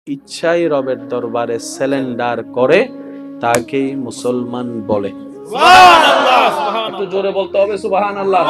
ইচ্ছাই রবের দরবারে সারেন্ডার করে তাকেই মুসলমান বলে। একটু জোরে বলতে হবে সুবহানাল্লাহ।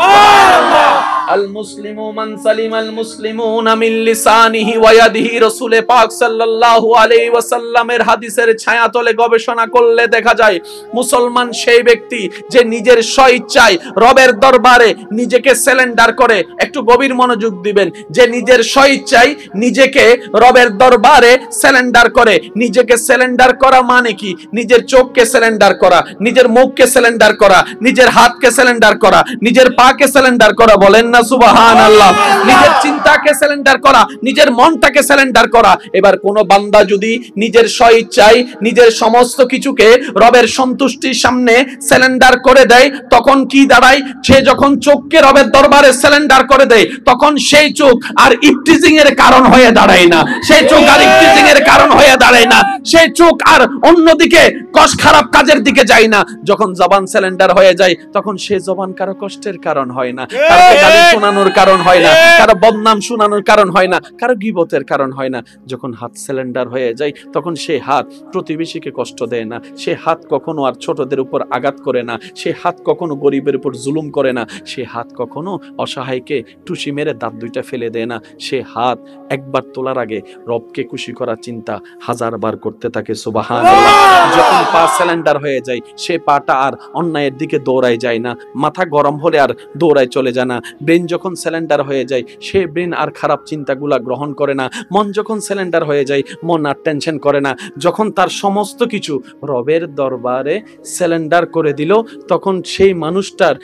আল মুসলিমু মান সালিমাল মুসলিমুনা মিন লিসানিহি ওয়া ইয়াদিহি। রাসূল পাক সাল্লাল্লাহু আলাইহি ওয়াসাল্লামের হাদিসের ছায়াতলে গবেষণা করলে দেখা যায় মুসলমান সেই ব্যক্তি যে নিজের স্বইচ্ছায় রবের দরবারে নিজেকে সারেন্ডার করে। একটু গভীর মনোযোগ দিবেন, যে নিজের স্বইচ্ছায় নিজেকে রবের দরবারে সারেন্ডার করে। নিজেকে সারেন্ডার করা মানে কি? নিজের চোখকে সারেন্ডার করা, নিজের মুখকে সারেন্ডার করা, নিজের হাতকে সারেন্ডার করা, নিজের পাকে সারেন্ডার করা। বলেন না সুবহানাল্লাহ। নিজের চিন্তাকে সারেন্ডার করা, নিজের মনটাকে সারেন্ডার করা। এবার কোন বান্দা যদি নিজের স্বইচ্ছায় নিজের সমস্ত কিছুকে রবের সন্তুষ্টির সামনে সারেন্ডার করে দেয়, তখন কি দাঁড়ায়? সে যখন চোখকে রবের দরবারে সারেন্ডার করে দেয়, তখন সেই চোখ আর ইফটিজিং এর কারণ হয়ে দাঁড়ায় না। সেই চোখ আর ইফটিজিং এর কারণ হয়ে দাঁড়ায় না। সেই চোখ আর অন্যদিকে খারাপ কাজের দিকে যায় না। যখন জবান সারেন্ডার হয়ে যায়, তখন সে জবান কারো কষ্টের কারণ হয় না, কারো গালি শোনানোর কারণ হয় না, কারো বদনাম শোনানোর কারণ হয় না, কারো গীবতের কারণ হয় না। যখন হাত সারেন্ডার হয়ে যায়, তখন সে হাত প্রতিবেশীকে কষ্ট দেয় না, সে হাত কখনো আর ছোটদের উপর আঘাত করে না, সে হাত কখনো গরিবের উপর জুলুম করে না, সে হাত কখনো অসহায়কে টুসি মেরে দাঁত দুইটা ফেলে দেয় না। সে হাত একবার তোলার আগে রবকে খুশি করার চিন্তা হাজারবার করতে থাকে। সুবহানাল্লাহ। যখন পা সারেন্ডার হয়ে যায়, সে পাটা আর অন্যায়ের দিকে দৌড়ায় যায় না, মাথা গরম হলে আর দৌড়ায় চলে যায় না। ব্রেন যখন সারেন্ডার হয়ে যায়, সে ব্রেন আর খারাপ চিন্তাগুলা গ্রহণ করে না। মন যখন সারেন্ডার হয়ে যায়, মন আর টেনশন করে না। যখন তার সমস্ত কিছু রবের দরবারে সারেন্ডার করে দিল, তখন সেই মানুষটার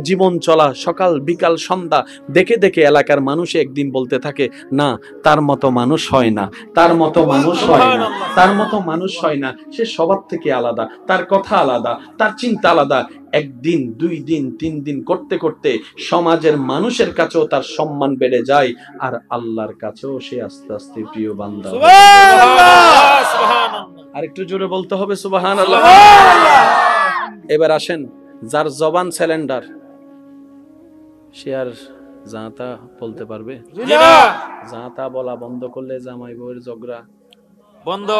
জীবন চলা সকাল বিকাল সন্ধ্যা দেখে দেখে এলাকার মানুষ একদিন বলতে থাকে, না তার মতো মানুষ হয় না, তার মতো মানুষ হয় না, তার মতো মানুষ হয় না। সে সবার থেকে আলাদা, তার কথা আলাদা, তার চিন্তা আলাদা। একদিন, 2 দিন, 3 দিন করতে করতে সমাজের মানুষের কাছেও তার সম্মান বেড়ে যায়, আর আল্লাহর কাছেও সে আস্তে আস্তে প্রিয় বান্দা। আর একটু জোরে বলতে হবে সুবহানাল্লাহ। এবার আসেন, যার জবান সারেন্ডার, সে আর জাতা বলতে পারবে? জাতা বলা বন্ধ করলে জামাই বউয়ের ঝগড়া বন্ধ।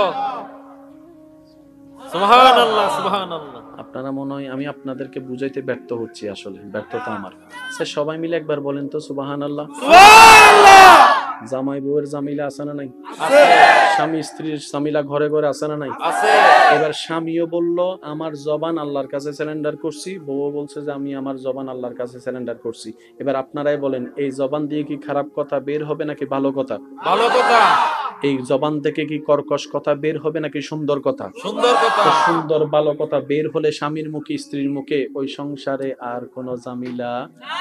সুবহানাল্লাহ, সুবহানাল্লাহ। আপনারা মনে হয় আমি আপনাদেরকে বুঝাইতে ব্যর্থ হচ্ছি, আসলে ব্যর্থতা আমার। স্যার সবাই মিলে একবার বলেন তো সুবহানাল্লাহ। সুবহানাল্লাহ। জামাই বউয়ের জামিলা আছে না নাই? আছে। স্বামী স্ত্রীর জামিলা ঘরে ঘরে আছে না নাই? আছে। এবার স্বামীও বলল আমার জবান আল্লাহর কাছে সারেন্ডার করছি, বউও বলছে যে আমি আমার জবান আল্লাহর কাছে সারেন্ডার করছি। এবার আপনারাই বলেন, এই জবান দিয়ে কি খারাপ কথা বের হবে নাকি ভালো কথা? ভালো কথা। এই জবান থেকে কি কর্কশ কথা বের হবে নাকি সুন্দর কথা? সুন্দর কথা। সুন্দর ভালো কথা বের হলে স্বামীর মুখে স্ত্রীর মুখে ওই সংসারে আর কোনো ঝামেলা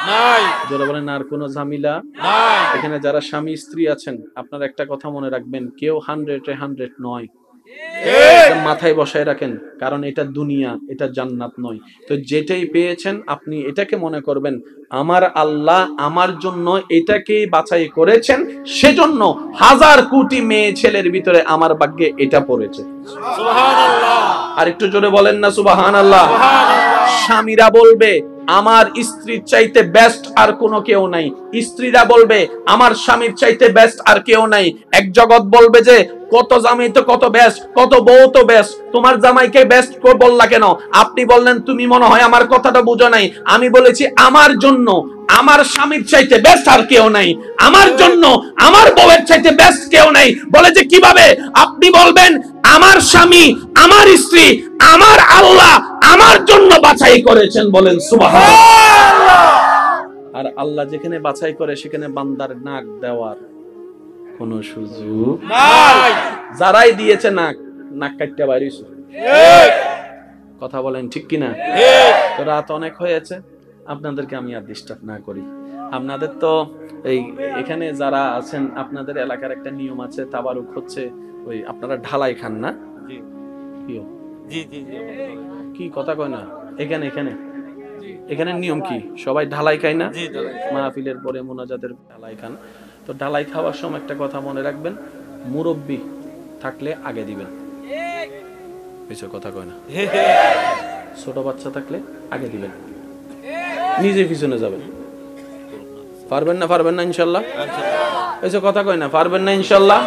নাই। জোরে বলেন, আর কোনো ঝামেলা নাই। এখানে যারা স্বামী স্ত্রী আছেন, আপনারা একটা কথা মনে রাখবেন, কেউ 100 নয়। মাথায় বসায় রাখেন, কারণ এটা দুনিয়া, এটা জান্নাত নয়। তো যেটাই পেয়েছেন আপনি এটাকে মনে করবেন আমার আল্লাহ আমার জন্য এটাকেই বাছাই করেছেন, সেজন্য 1000 কোটি মেয়ে ছেলের ভিতরে আমার ভাগ্যে এটা পড়েছে। সুবহানাল্লাহ। আর একটু জোরে বলেন না সুবহানাল্লাহ। স্বামীরা বলবে আমার স্ত্রীর চাইতে বেস্ট আর কোনো কেউ নাই, স্ত্রীরা বলবে আমার স্বামীর চাইতে বেস্ট আর কেউ নাই। এক জগৎ বলবে যে কত জামাই তো কত বেস্ট, কত বউ তো বেস্ট, তোমার জামাইকে বেস্ট বললা কেন? আপনি বললেন তুমি মনে হয় আমার কথাটা বুঝো নাই। আমি বলেছি আমার জন্য আমার স্বামীর চাইতে বেস্ট আর কেউ নাই, আমার জন্য আমার বউয়ের চাইতে বেস্ট কেউ নাই। বলে যে কিভাবে? আপনি বলবেন আমার স্বামী আমার স্ত্রী আমার আল্লাহ আমার জন্য বাছাই করেছেন, বলেন সুবহানাল্লাহ। আর আল্লাহ যেখানে বাছাই করে সেখানে বান্দার নাক দেওয়ার কোনো সুযোগ নাই। যারাই দিয়েছে নাক, নাক কাটতে বাইরেছে। কথা বলেন ঠিক কিনা? তো রাত অনেক হয়েছে, আপনাদেরকে আমি আর ডিস্টার্ব না করি। আপনাদের তো এই এখানে যারা আছেন, আপনাদের এলাকার একটা নিয়ম আছে, তাবারুক হচ্ছে ওই আপনারা ঢালাই খান না? জি জি জি। কি কথা কয় না? এখানে এখানে এখানে নিয়ম কি? সবাই ঢালাই খায় না? মাহফিলের পরে মোনাজাতের ঢালাই খান। তো ঢালাই খাওয়ার সময় একটা কথা মনে রাখবেন, মুরব্বি থাকলে আগে দিবেন। কিছু কথা কয় না। ছোট বাচ্চা থাকলে আগে দিবেন, নিজে পিছনে যাবেন। পারবেন না? পারবেন না ইনশাল্লাহ? কিছু কথা কয় না, পারবেন না ইনশাল্লাহ?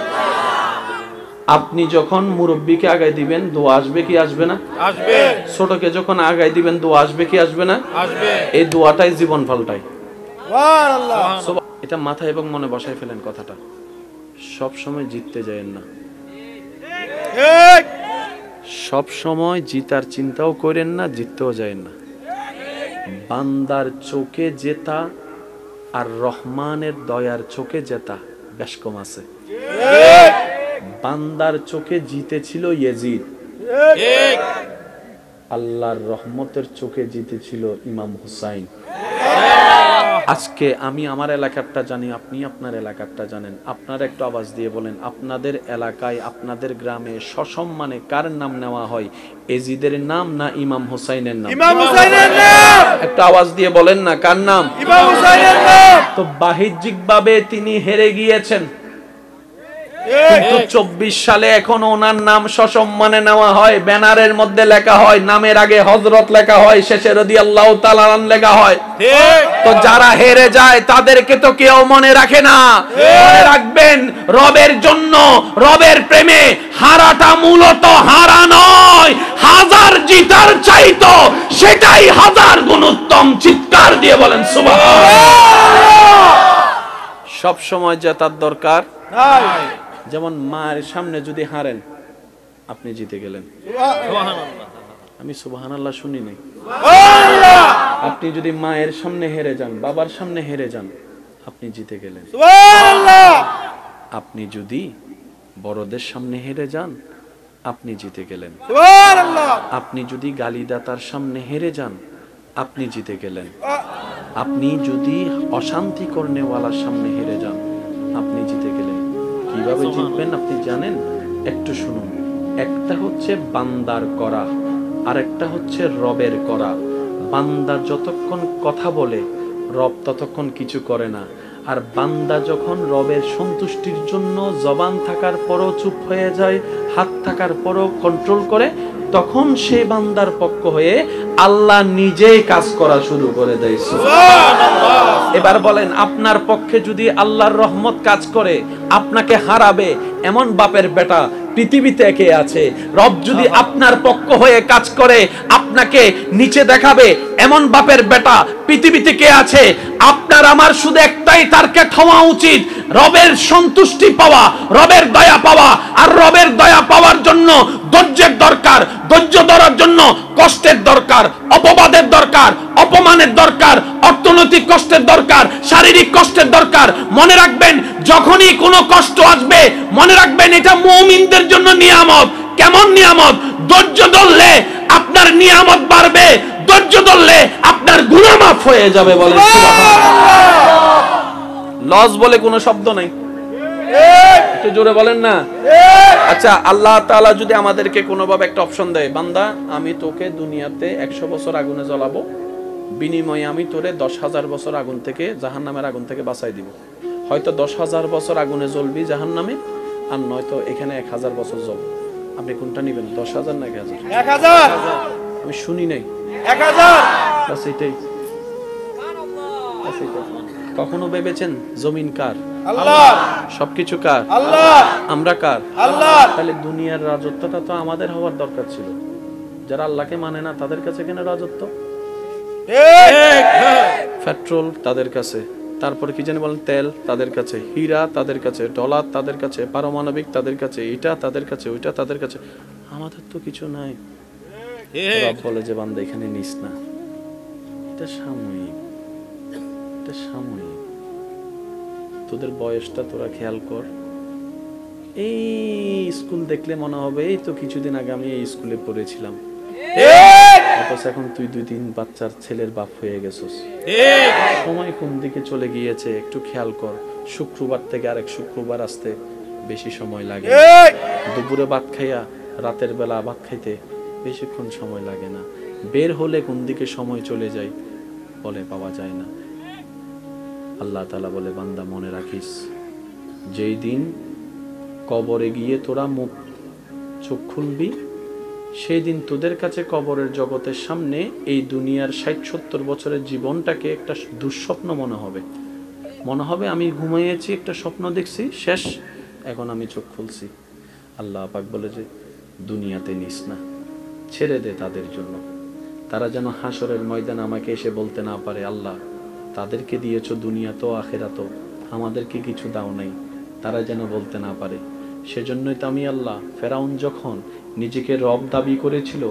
আপনি যখন মুরব্বীকে আগায় দিবেন দোয়া আসবে কি আসবে না? আসবে। ছোটকে যখন আগায় দিবেন দোয়া আসবে কি আসবে না? আসবে। এই দোয়াটাই জীবন পাল্টায়। সুবহানাল্লাহ। এটা মাথায় এবং মনে বসায় ফেলেন কথাটা। সব সময় জিততে যায়েন না, ঠিক। সব সময় জিতার চিন্তাও করেন না, জিততেও যায়েন না। বান্দার চোখে জেতা আর রহমানের দয়ার চোখে জেতা বেশ কম আছে। বান্দার চোখে জিতেছিল ইয়েজিদ, ঠিক। আল্লাহর রহমতের চোখে জিতেছিল ইমাম হুসাইন। আজকে আমি আমার এলাকারটা জানি, আপনি আপনার এলাকারটা জানেন। আপনারা একটু আওয়াজ দিয়ে বলেন, আপনাদের এলাকায় আপনাদের গ্রামে সসম্মানে কার নাম নেওয়া হয়? এজিদের নাম না ইমাম হুসাইনের নাম? ইমাম হুসাইনের নাম। একটা আওয়াজ দিয়ে বলেন না, কার নাম? ইমাম হুসাইনের নাম। তো বাহ্যিকভাবে তিনি হেরে গিয়েছেন, কিন্তু 24 সালে এখন ওনার নাম সসম্মানে নেওয়া হয়। ব্যানারের মধ্যে লেখা হয়, নামের আগে হযরত লেখা হয়, শেষে রাদিয়াল্লাহু তাআলা আনহু লেখা হয়। ঠিক। তো যারা হেরে যায় তাদেরকে তো কেউ মনে রাখে না। মনে রাখবেন, রবের জন্য, রবের প্রেমে হারাটা মূলত হারা নয়, হাজার জিতার চাইতো সেটাই হাজার গুণ উত্তম। চিৎকার দিয়ে বলেন সুবহানাল্লাহ। সব সময় জেতার দরকার নাই। যেমন মায়ের সামনে যদি হারেন আপনি জিতে গেলেন। সুবহানাল্লাহ। আমি সুবহানাল্লাহ শুনি নাই। সুবহানাল্লাহ। আপনি যদি মায়ের সামনে হেরে যান, বাবার সামনে হেরে যান, আপনি জিতে গেলেন। সুবহানাল্লাহ। আপনি যদি বড়দের সামনে হেরে যান, আপনি জিতে গেলেন। সুবহানাল্লাহ। আপনি যদি গালিদাতার সামনে হেরে যান, আপনি জিতে গেলেন। আপনি যদি অশান্তি করনেওয়ালার সামনে হেরে যান, আপনি জিতে গেলেন। কিভাবে জিতবেন আপনি জানেন? একটু শুনুন। একটা হচ্ছে বান্দার করা, আর একটা হচ্ছে রবের করা। বান্দা যতক্ষণ কথা বলে রব ততক্ষণ কিছু করে না, আর বান্দা যখন রবের সন্তুষ্টির জন্য জবান থাকার পরও চুপ হয়ে যায়, হাত থাকার পরও কন্ট্রোল করে, তখন সে বান্দার পক্ষ হয়ে আল্লাহ নিজেই কাজ করা শুরু করে দেয়। এবার বলেন, আপনার পক্ষে যদি আল্লাহর রহমত কাজ করে, আপনাকে হারাবে এমন বাপের বেটা পৃথিবীতে কে আছে? রব যদি আপনার পক্ষ হয়ে কাজ করে, আপনাকে নিচে দেখাবে এমন বাপের বেটা পৃথিবীতে কে আছে? আপনার আমার শুধু একটাই টার্গেট হওয়া উচিত, রবের সন্তুষ্টি পাওয়া, রবের দয়া পাওয়া। আর রবের দয়া পাওয়ার জন্য ধৈর্যের দরকার, ধৈর্য ধরার জন্য কষ্টের দরকার, অপবাদের দরকার, অপমানের দরকার, অর্থনৈতিক কষ্টের দরকার, শারীরিক কষ্টের দরকার। মনে রাখবেন, যখনই কোনো কষ্ট আসবে মনে রাখবেন এটা মুমিনদের জন্য নিয়ামত। কেমন নিয়ামত? ধৈর্য ধরলে আপনার নিয়ামত বাড়বে, ধৈর্য ধরলে আপনার গুনাহ মাফ হয়ে যাবে। বলেন সুবহানাল্লাহ। লস বলে কোনো শব্দ নাই, একটু জোরে বলেন না। আচ্ছা, আল্লাহ তাআলা যদি আমাদেরকে কোনোভাবে একটা অপশন দেয়, বান্দা আমি তোকে দুনিয়াতে 100 বছর আগুনে জ্বলাবো, বিনিময়ে আমি তোরে 10,000 বছর আগুন থেকে, জাহান্নামের আগুন থেকে বাঁচাই দিব। হয়তো 10,000 বছর আগুনে জ্বলবি জাহান্নামে, আর নয়তো এখানে 1000 বছর জ্বলবে। আপনি কোনটা নেবেন? 10,000 না 1000? 1000। আমি শুনি নাই। 1000। বাস এটাই। কখনো ভেবেছেন জমিন কার? আল্লাহ। সবকিছু কার? আল্লাহ। আমরা কার? আল্লাহ। তাহলে দুনিয়ার রাজত্বটা তো আমাদের হওয়ার দরকার ছিল। যারা আল্লাহকে মানে না তাদের কাছে কেন রাজত্ব? ঠিক। পেট্রোল তাদের কাছে, তারপরে কি জানি বলেন, তেল তাদের কাছে, হীরা তাদের কাছে, ডলার তাদের কাছে, পারমাণবিক তাদের কাছে, এটা তাদের কাছে, ওইটা তাদের কাছে। আমাদের তো কিছু নাই। রব বলে যে বান্দা এখানে নিস না, এটা সাময়িক, এটা সাময়িক। তোদের বয়সটা তোরা খেয়াল কর। এই স্কুল দেখলে মনে হবে এই তো কিছুদিন আগে আমি এই স্কুলে পড়েছিলাম, অথচ এখন তুই 2-3 বাচ্চার ছেলের বাপ হয়ে গেছিস। সময় কোন দিকে চলে গিয়েছে একটু খেয়াল কর। শুক্রবার থেকে আরেক শুক্রবার আসতে বেশি সময় লাগে, দুপুরে ভাত খাইয়া রাতের বেলা ভাত খাইতে বেশিক্ষণ সময় লাগে না। বের হলে কোন দিকে সময় চলে যায় বলে পাওয়া যায় না। আল্লাহ তাআলা বলে, বান্দা মনে রাখিস, যেই দিন কবরে গিয়ে তোরা মুখ চোখ খুলবি, সেই দিন তোদের কাছে কবরের জগতের সামনে এই দুনিয়ার 60-70 বছরের জীবনটাকে একটা দুঃস্বপ্ন মনে হবে। মনে হবে আমি ঘুমিয়েছি, একটা স্বপ্ন দেখছি, শেষ, এখন আমি চোখ খুলছি। আল্লাহ পাক বলে যে দুনিয়াতে নিস না, ছেড়ে দে তাদের জন্য, তারা যেন হাসরের ময়দানে আমাকে এসে বলতে না পারে আল্লাহ তাদেরকে দিয়েছো দুনিয়াতেও আখিরাতেও, আমাদেরকে কিছু দাও নাই, তারা যেন বলতে না পারে। সেজন্যই তো আমি আল্লাহ, ফেরাউন যখন নিজেকে রব দাবি করেছিল,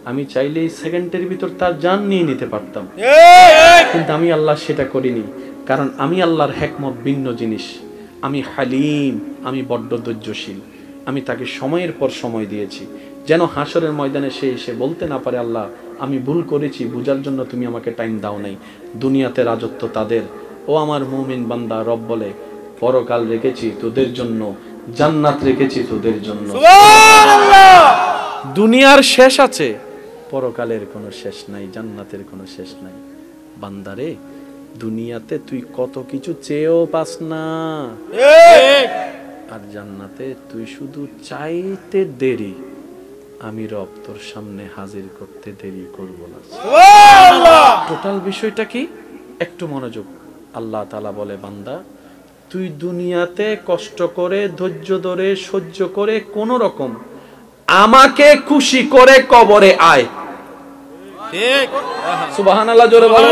আমি চাইলেই সেকেন্ডের ভিতর তার জান নিয়ে নিতে পারতাম, কিন্তু আমি আল্লাহ সেটা করিনি, কারণ আমি আল্লাহর হিকমত ভিন্ন জিনিস। আমি হালিম, আমি বড্ড ধৈর্যশীল, আমি তাকে সময়ের পর সময় দিয়েছি, যেন হাসরের ময়দানে সে এসে বলতে না পারে আল্লাহ আমি ভুল করেছি, বুঝার জন্য তুমি আমাকে টাইম দাও নাই। দুনিয়াতে রাজত্ব তাদের, ও আমার মুমিন বান্দা, রব বলে পরকাল রেখেছি তোদের জন্য, জান্নাত রেখেছি তোদের জন্য। সুবহানাল্লাহ। দুনিয়ার শেষ আছে, পরকালের কোনো শেষ নাই, জান্নাতের কোনো শেষ নাই। বান্দারে, দুনিয়াতে তুই কত কিছু চেয়েও পাস না, ঠিক। আর জান্নাতে তুই শুধু চাইতে দেরি, আমি রব তোর সামনে হাজির করতে দেরি করব না। সুবহানাল্লাহ। টোটাল বিষয়টা কি একটু মনোযোগ। আল্লাহ তাআলা বলে বান্দা তুই দুনিয়াতে কষ্ট করে ধৈর্য ধরে সহ্য করে কোন রকম আমাকে খুশি করে কবরে আয়। ঠিক। সুবহানাল্লাহ জোরে বলো।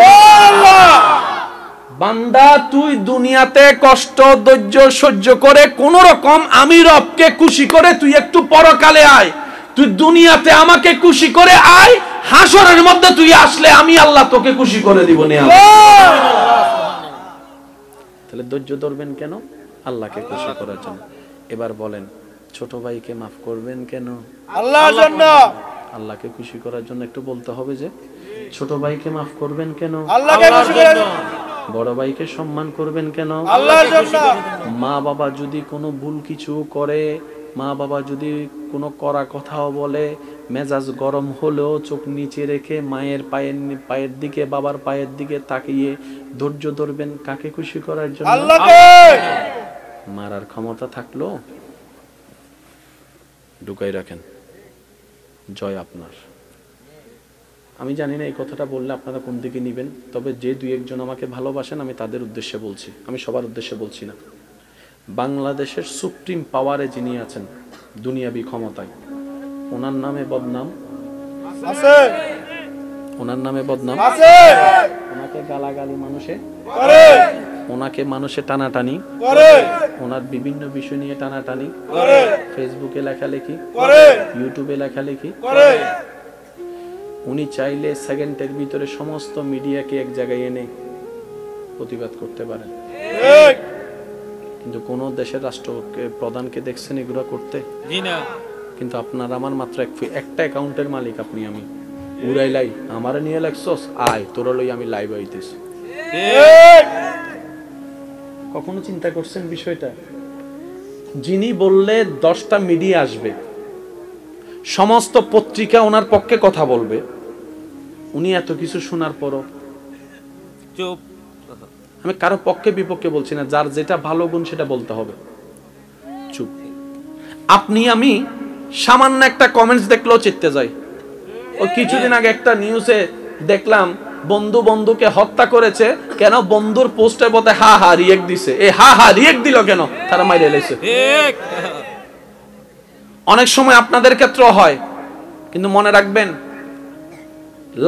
বান্দা তুই দুনিয়াতে কষ্ট ধৈর্য সহ্য করে কোন রকম আমি রবকে খুশি করে তুই একটু পরকালে আয়, তুই দুনিয়াতে আমাকে খুশি করে আয়, হাসরের মধ্যে তুই আসলে আমি আল্লাহ তোকে খুশি করে দিব না। তাহলে ধৈর্য ধরবেন কেন? আল্লাহকে খুশি করার জন্য। এবার বলেন ছোট ভাইকে মাফ করবেন কেন? আল্লাহর জন্য। আল্লাহকে খুশি করার জন্য একটু বলতে হবে যে ছোট ভাইকে মাফ করবেন কেন? আল্লাহকে খুশি করার জন্য। বড় ভাইকে সম্মান করবেন কেন? আল্লাহর জন্য। মা বাবা যদি কোনো ভুল কিছু করে, মা বাবা যদি কোনো কড়া কথাও বলে, মেজাজ গরম হলেও চোখ নিচে রেখে মায়ের পায়ের দিকে বাবার পায়ের দিকে তাকিয়ে ধৈর্য ধরবেন কাকে খুশি করার জন্য? আল্লাহকে। মারার ক্ষমতা থাকলো ঢুকাই রাখেন, জয় আপনার। আমি জানি না এই কথাটা বললে আপনারা কোন দিকে নেবেন, তবে যে দুই একজন আমাকে ভালোবাসেন আমি তাদের উদ্দেশ্যে বলছি, আমি সবার উদ্দেশ্যে বলছি না। বাংলাদেশের সুপ্রিম পাওয়ারে যিনি আছেন দুনিয়াবি ক্ষমতায়, ওনার নামে বদনাম আছে। ওনার নামে বদনাম আছে। ওনাকে গালাগালি মানুষে করে। ওনাকে মানুষে টানাটানি করে। ওনার বিভিন্ন বিষয় নিয়ে টানাটানি করে। ফেসবুকে লেখালেখি করে। ইউটিউবে লেখালেখি করে। উনি চাইলে সেকেন্ডের ভিতরে সমস্ত মিডিয়াকে এক জায়গায় এনে প্রতিবাদ করতে পারেন, ঠিক। কিন্তু কোন দেশের রাষ্ট্রকে প্রধানকে দেখছেন এগুলো করতে? জি না। কিন্তু আপনার আমার মাত্র একটা অ্যাকাউন্টের মালিক, আপনি আমি উড়াইলাই আমারে নিয়ে লেখছস, আয় তোরা লই আমি লাইভ হইতেছি। ঠিক। কখনো চিন্তা করছেন বিষয়টা? যিনি বললে 10টা মিডিয়া আসবে, সমস্ত পত্রিকা ওনার পক্ষে কথা বলবে, উনি এত কিছু শোনার পরও চুপ। আমি কারো পক্ষে বিপক্ষে বলছি না, যার যেটা ভালো গুণ সেটা বলতে হবে, চুপ। আপনি আমি সামান্য একটা কমেন্টস দেখলেও চিত্তে যাই। ও কিছুদিন আগে একটা নিউজে দেখলাম বন্ধু বন্ধুকে হত্যা করেছে, কেন? বন্ধুর পোস্টে বলতে হা হা রিয়েক্ট দিছে। এ হা হা রিয়েক্ট দিল কেন? তারা মাইরে এলেছে। ঠিক। অনেক সময় আপনাদের ক্ষেত্রেও হয়, কিন্তু মনে রাখবেন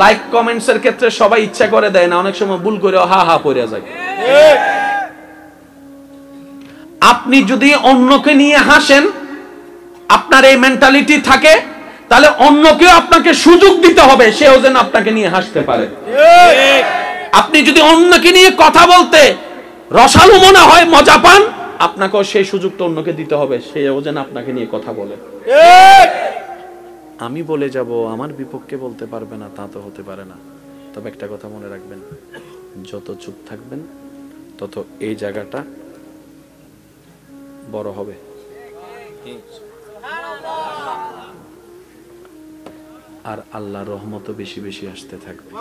লাইক কমেন্টস এর ক্ষেত্রে সবাই ইচ্ছা করে দেয় না, অনেক সময় ভুল করে হা হা পড়ে যায়। ঠিক। আপনি যদি অন্যকে নিয়ে হাসেন, আপনার এই মেন্টালিটি থাকে, তাহলে অন্যকেও আপনাকে সুযোগ দিতে হবে সেও যেন আপনাকে নিয়ে হাসতে পারে। ঠিক। আপনি যদি অন্যকে নিয়ে কথা বলতে রসালো মনে হয়, মজা পান, আপনাকেও সেই সুযোগটা অন্যকে দিতে হবে সেও যেন আপনাকে নিয়ে কথা বলে। ঠিক। আমি বলে যাব আমার বিপক্ষে বলতে পারবে না, তা তো হতে পারে না। তবে একটা কথা মনে রাখবেন, যত চুপ থাকবেন তত এই জায়গাটা বড় হবে। আর আল্লাহর রহমতও বেশি বেশি আসতে থাকবে।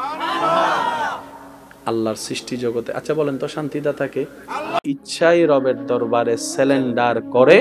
আল্লাহর সৃষ্টি জগতে, আচ্ছা বলেন তো, শান্তিদাতাকে ইচ্ছাই রবের দরবারে স্যালেন্ডার করে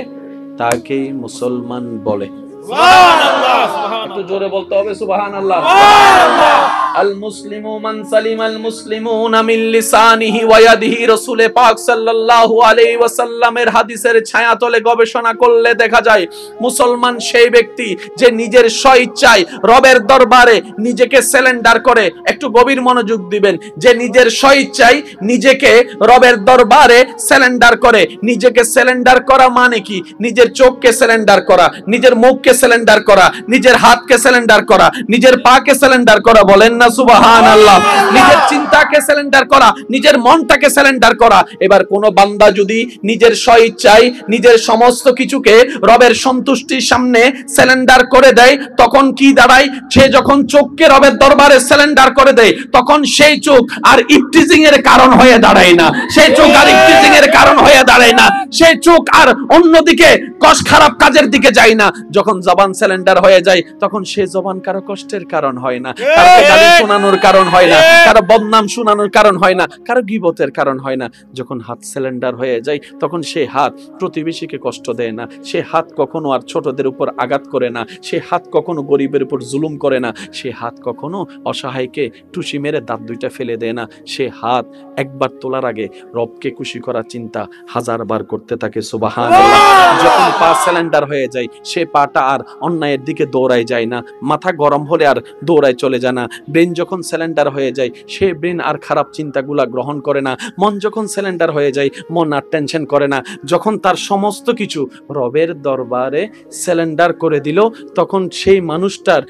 তাকেই মুসলমান বলে। সুবহানাল্লাহ। একটু জোরে বলতে হবে সুবহানাল্লাহ। সুবহানাল্লাহ। আল মুসলিমু মান সালিমাল মুসলিমুনা মিন লিসানিহি ওয়া ইয়াদিহি। রাসূল পাক সাল্লাল্লাহু আলাইহি ওয়াসাল্লামের হাদিসের ছায়াতলে গবেষণা করলে দেখা যায় মুসলমান সেই ব্যক্তি যে নিজের স্বইচ্ছায় রবের দরবারে নিজেকে সারেন্ডার করে। একটু গভীর মনোযোগ দিবেন, যে নিজের স্বইচ্ছায় নিজেকে রবের দরবারে সারেন্ডার করে। নিজেকে সারেন্ডার করা মানে কি? নিজের চোখকে সারেন্ডার করা, নিজের মুখকে সারেন্ডার করা, নিজের হাতকে সারেন্ডার করা, নিজের পাকে সারেন্ডার করা, বলেন না সুবহানাল্লাহ। নিজের চিন্তাকে সারেন্ডার করা, নিজের মনটাকে সারেন্ডার করা। এবার কোন বান্দা যদি নিজের স্বইচ্ছায় নিজের সমস্ত কিছুকে রবের সন্তুষ্টির সামনে সারেন্ডার করে দেয়, তখন কি দাঁড়ায়? সে যখন চোখকে রবের দরবারে সারেন্ডার করে দেয়, তখন সেই চোখ আর ইফটিজিং এর কারণ হয়ে দাঁড়ায় না। সেই চোখ আর ইফটিজিং এর কারণ হয়ে দাঁড়ায় না। সেই চোখ আর অন্যদিকে কষ্ট খারাপ কাজের দিকে যায় না। যখন জবান সারেন্ডার হয়ে যায়, তখন সে জবান কারো কষ্টের কারণ হয় না, কারো গালি শোনানোর কারণ হয় না, কারো বদনাম শোনানোর কারণ হয় না, কারো গীবতের কারণ হয় না। যখন হাত সারেন্ডার হয়ে যায়, তখন সে হাত প্রতিবেশীকে কষ্ট দেয় না, সে হাত কখনো আর ছোটদের উপর আঘাত করে না, সে হাত কখনো গরিবের উপর জুলুম করে না, সে হাত কখনো অসহায়কে টুসি মেরে দাঁত দুইটা ফেলে দেয় না। সে হাত একবার তোলার আগে রবকে খুশি করার চিন্তা হাজারবার করতে থাকে। সুবহানাল্লাহ। যখন পা সারেন্ডার হয়ে যায়, সে পাটা আর অন্যায়ের দিকে দৌড়ায় যায় না, মাথা গরম হলে আর দৌড়ায় চলে যায় না। ব্রেন যখন সারেন্ডার হয়ে যায়, সে ব্রেন আর খারাপ চিন্তাগুলা গ্রহণ করে না। মন যখন সারেন্ডার হয়ে যায়, মন আর টেনশন করে না। যখন তার সমস্ত কিছু রবের দরবারে সারেন্ডার করে দিল, তখন সেই মানুষটার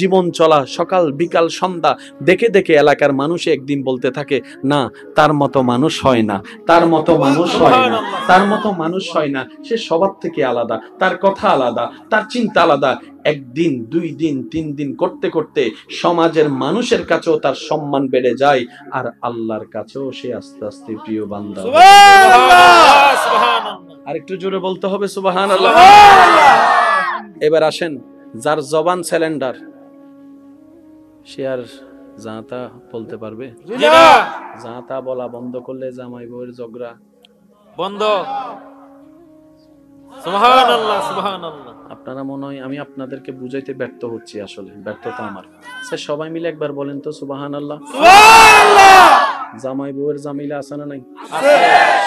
জীবন চলা সকাল বিকাল সন্ধ্যা দেখে দেখে এলাকার মানুষ একদিন বলতে থাকে, না তার মতো মানুষ হয় না, তার মতো মানুষ হয় না, তার মতো মানুষ হয় না। সে সবার থেকে আলাদা, তার কথা আলাদা, তার চিন্তা আলাদা। একদিন, 2 দিন, 3 দিন করতে করতে সমাজের মানুষের কাছেও তার সম্মান বেড়ে যায়, আর আল্লাহর কাছেও সে আস্তে আস্তে প্রিয় বান্দা। সুবহানাল্লাহ, সুবহানাল্লাহ। আর একটু জোরে বলতে হবে সুবহানাল্লাহ। এবার আসেন, যার জবান সারেন্ডার, সে আর জাতা বলতে পারবে? জি না। জাতা বলা বন্ধ করলে জামাই বউয়ের ঝগড়া বন্ধ। সুবহানাল্লাহ, সুবহানাল্লাহ। আপনারা মনে হয় আমি আপনাদেরকে বুঝাইতে ব্যর্থ হচ্ছি, আসলে ব্যর্থতা আমার। স্যার সবাই মিলে একবার বলেন তো সুবহানাল্লাহ। সুবহানাল্লাহ। জামাই বউয়ের জামিলা আছে না নাই? আছে।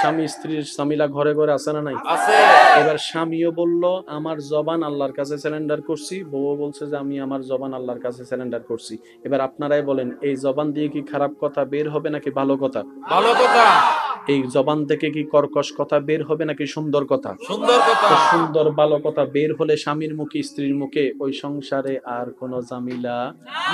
স্বামী স্ত্রীর জামিলা ঘরে ঘরে আছে না নাই? আছে। এবার স্বামীও বলল আমার জবান আল্লাহর কাছে সারেন্ডার করছি, বউও বলছে যে আমি আমার জবান আল্লাহর কাছে সারেন্ডার করছি। এবার আপনারাই বলেন, এই জবান দিয়ে কি খারাপ কথা বের হবে নাকি ভালো কথা? ভালো কথা। এই জবান থেকে কি কর্কশ কথা বের হবে নাকি সুন্দর কথা? সুন্দর কথা। তো সুন্দর ভালো কথা বের হলে স্বামীর মুখে স্ত্রীর মুখে ওই সংসারে আর কোনো ঝামেলা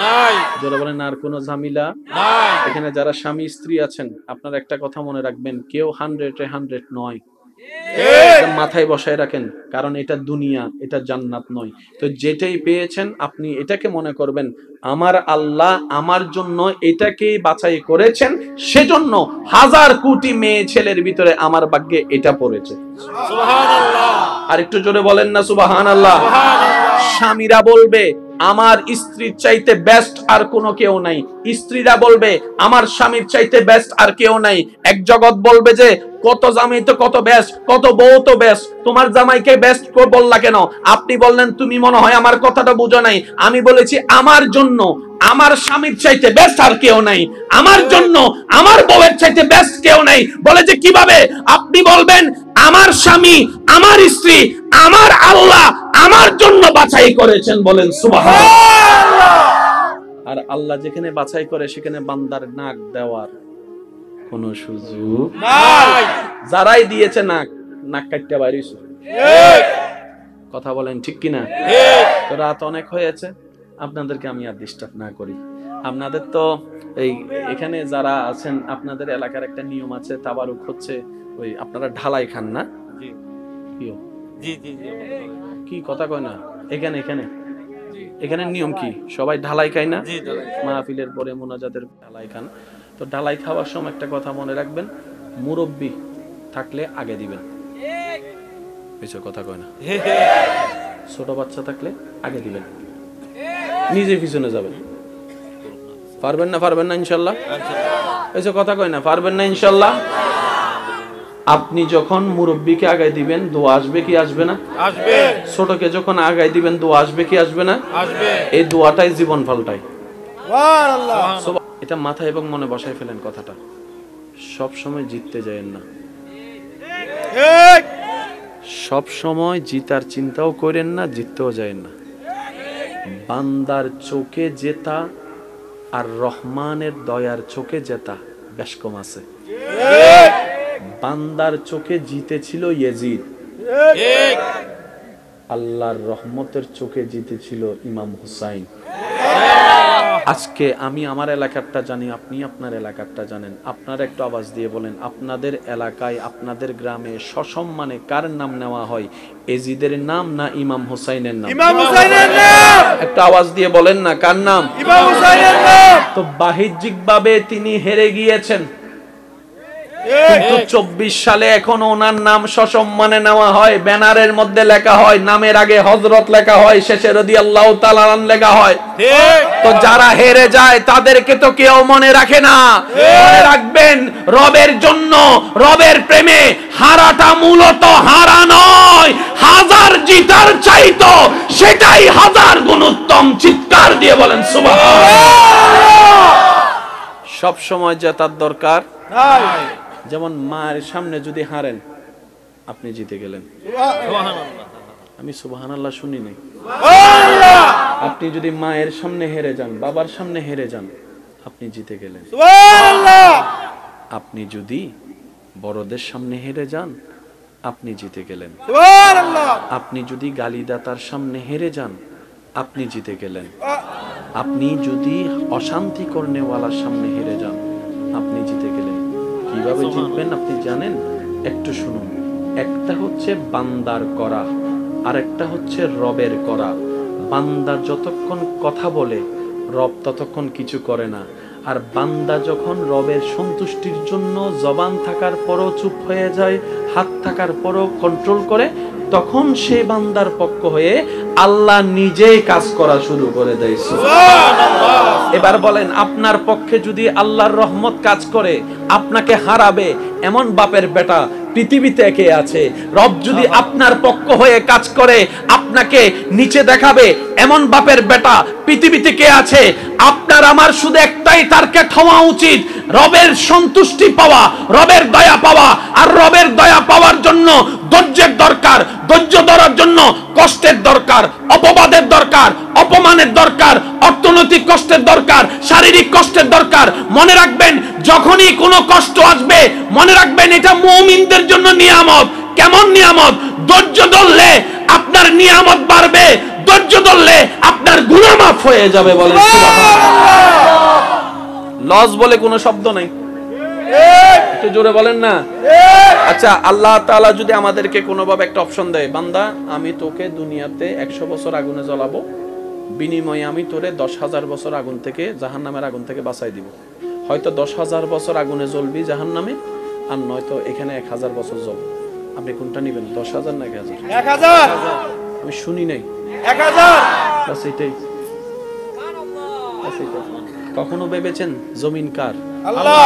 নাই। যারা বলেন আর কোনো ঝামেলা নাই। এখানে যারা স্বামী স্ত্রী আছেন, আপনারা একটা কথা মনে রাখবেন, কেউ 100 নয়। এটা মাথায় বসায় রাখেন, কারণ এটা দুনিয়া, এটা জান্নাত নয়। তো যেটাই পেয়েছেন আপনি এটাকে মনে করবেন আমার আল্লাহ আমার জন্য এটাকেই বাছাই করেছেন, সেজন্য 1000 কোটি মেয়ে ছেলের ভিতরে আমার ভাগ্যে এটা পড়েছে। সুবহানাল্লাহ। আর একটু জোরে বলেন না সুবহানাল্লাহ। স্বামীরা বলবে আমার স্ত্রীর চাইতে বেস্ট আর কোনো কেউ নাই, স্ত্রীরা বলবে আমার স্বামীর চাইতে বেস্ট আর কেউ নাই। এক জগৎ বলবে যে কত জামাই তো কত বেস্ট, কত বউ তো বেস্ট, তোমার জামাইকে বেস্ট বললা কেন? আপনি বললেন তুমি মনে হয় আমার কথাটা বুঝো নাই। আমি বলেছি আমার জন্য আমার স্বামীর চাইতে বেস্ট আর কেউ নাই, আমার জন্য আমার বউয়ের চাইতে বেস্ট কেউ নাই। বলে যে কিভাবে? আপনি বলবেন আমার স্বামী আমার স্ত্রী আমার আল্লাহ আমার জন্য বাছাই করেছেন, বলেন সুবহানাল্লাহ। আর আল্লাহ যেখানে বাছাই করে সেখানে বান্দার নাক দেওয়ার কোনো সুযোগ নাই। যারাই দিয়েছে নাক, নাক কাটতে বাইরেছে। ঠিক। কথা বলেন ঠিক কিনা? ঠিক। তো রাত অনেক হয়েছে, আপনাদেরকে আমি আর ডিস্টার্ব না করি। আপনাদের তো এই এখানে যারা আছেন আপনাদের এলাকার একটা নিয়ম আছে, তাবারুক হচ্ছে ওই আপনারা ঢালাই খান না? জি কি জি জি জি। কি কথা কয় না? এখানে এখানে এখানে নিয়ম কি? সবাই ঢালাই খায় না? জি ঢালাই। মাহফিলের পরে মোনাজাতের ঢালাই খান। তো ঢালাই খাওয়ার সময় একটা কথা মনে রাখবেন, মুরব্বি থাকলে আগে দিবেন। কিছু কথা কয় না। ছোট বাচ্চা থাকলে আগে দিবেন, নিজে পিছনে যাবেন। পারবেন না? পারবেন না ইনশাল্লাহ? এসব কথা কয় না, পারবেন না ইনশাল্লাহ? আপনি যখন মুরব্বিকে আগায় দিবেন, দোয়া আসবে কি আসবে না? আসবে। ছোটকে যখন আগায় দিবেন, দোয়া আসবে কি আসবে না? আসবে। এই দোয়াটাই জীবন পাল্টায়। এটা মাথায় এবং মনে বসায় ফেলেন কথাটা, সব সময় জিততে যায়েন না, সব সময় জিতার চিন্তাও করেন না, জিততেও যায়েন না। বান্দার চোখে জেতা আর রহমানের দয়ার চোখে জেতা বেশ কম আছে। বান্দার চোখে জিতেছিল ইয়েজিদ, আল্লাহর রহমতের চোখে জিতেছিল ইমাম হুসাইন। আজকে আমি আমার এলাকারটা জানি, আপনি আপনার এলাকারটা জানেন। আপনারা একটু আওয়াজ দিয়ে বলেন, আপনাদের এলাকায় আপনাদের গ্রামে সসম্মানে কার নাম নেওয়া হয়, এজিদের নাম না ইমাম হুসাইনের নাম? ইমাম হুসাইনের নাম। একটা আওয়াজ দিয়ে বলেন না, কার নাম? ইমাম হুসাইনের নাম। তো বাহ্যিকভাবে তিনি হেরে গিয়েছেন, কিন্তু 24 সালে এখন ওনার নাম সসম্মানে নেওয়া হয়, ব্যানারের মধ্যে লেখা হয়, নামের আগে হযরত লেখা হয়, শেষে রাদিয়াল্লাহু তাআলা লেখা হয়। তো যারা হেরে যায় তাদেরকে তো কেউ মনে রাখে না। মনে রাখবেন, রবের জন্য, রবের প্রেমে হারাটা মূলত হারা নয়, হাজার জিতার চাইতো সেটাই হাজার গুণ উত্তম। চিৎকার দিয়ে বলেন সুবহানাল্লাহ। সব সময় জেতার দরকার নাই। যেমন মায়ের সামনে যদি হারেন, আপনি জিতে গেলেন। আমি সুবহানাল্লাহ শুনি নাই। আপনি যদি মায়ের সামনে হেরে যান, বাবার সামনে হেরে যান, আপনি জিতে গেলেন। আপনি যদি বড়দের সামনে হেরে যান, আপনি জিতে গেলেন। আপনি যদি গালিদাতার সামনে হেরে যান, আপনি জিতে গেলেন। আপনি যদি অশান্তি করনেওয়ালার সামনে হেরে যান, আপনি জিতে গেলেন। কিভাবে জিতবেন আপনি জানেন? একটু শুনুন। একটা হচ্ছে বান্দার করা, আর একটা হচ্ছে রবের করা। বান্দা যতক্ষণ কথা বলে, রব ততক্ষণ কিছু করে না। আর বান্দা যখন রবের সন্তুষ্টির জন্য জবান থাকার পরও চুপ হয়ে যায়, হাত থাকার পরও কন্ট্রোল করে, তখন সে বান্দার পক্ষ হয়ে আল্লাহ নিজেই কাজ করা শুরু করে দেয়। এবার বলেন, আপনার পক্ষে যদি আল্লাহর রহমত কাজ করে, আপনাকে হারাবে এমন বাপের বেটা পৃথিবীতে কে আছে? রব যদি আপনার পক্ষ হয়ে কাজ করে, আপনাকে নিচে দেখাবে এমন বাপের বেটা পৃথিবীতে কে আছে? আপনার আমার শুধু একটাই টার্গেট হওয়া উচিত, রবের সন্তুষ্টি পাওয়া, রবের দয়া পাওয়া। আর রবের দয়া পাওয়ার জন্য ধৈর্যের দরকার, ধৈর্য ধরার জন্য কষ্টের দরকার, অপবাদের দরকার, অপমানের দরকার, অর্থনৈতিক কষ্টের দরকার, শারীরিক কষ্টের দরকার। মনে রাখবেন, যখনই কোনো কষ্ট আসবে, মনে রাখবেন এটা মুমিনদের জন্য নিয়ামত। কেমন নিয়ামত? ধৈর্য ধরলে আপনার নিয়ামত বাড়বে, ধৈর্য ধরলে আপনার গুনাহ মাফ হয়ে যাবে। বলেন সুবহানাল্লাহ। লস বলে কোনো শব্দ নাই, একটু জোরে বলেন না। আচ্ছা, আল্লাহ তাআলা যদি আমাদেরকে কোনোভাবে একটা অপশন দেয়, বান্দা আমি তোকে দুনিয়াতে 100 বছর আগুনে জ্বালাবো, বিনিময়ে আমি তোরে 10,000 বছর আগুন থেকে, জাহান্নামের আগুন থেকে বাঁচাই দিব। হয়তো 10,000 বছর আগুনে জ্বলবি জাহান্নামে, আর নয়তো এখানে 1000 বছর জ্বল। আপনি কোনটা নেবেন? 10,000 না 1000? 1000। আমি শুনি নাই। 1000। বাস এটাই। কখনো ভেবেছেন জমিন কার? আল্লাহ।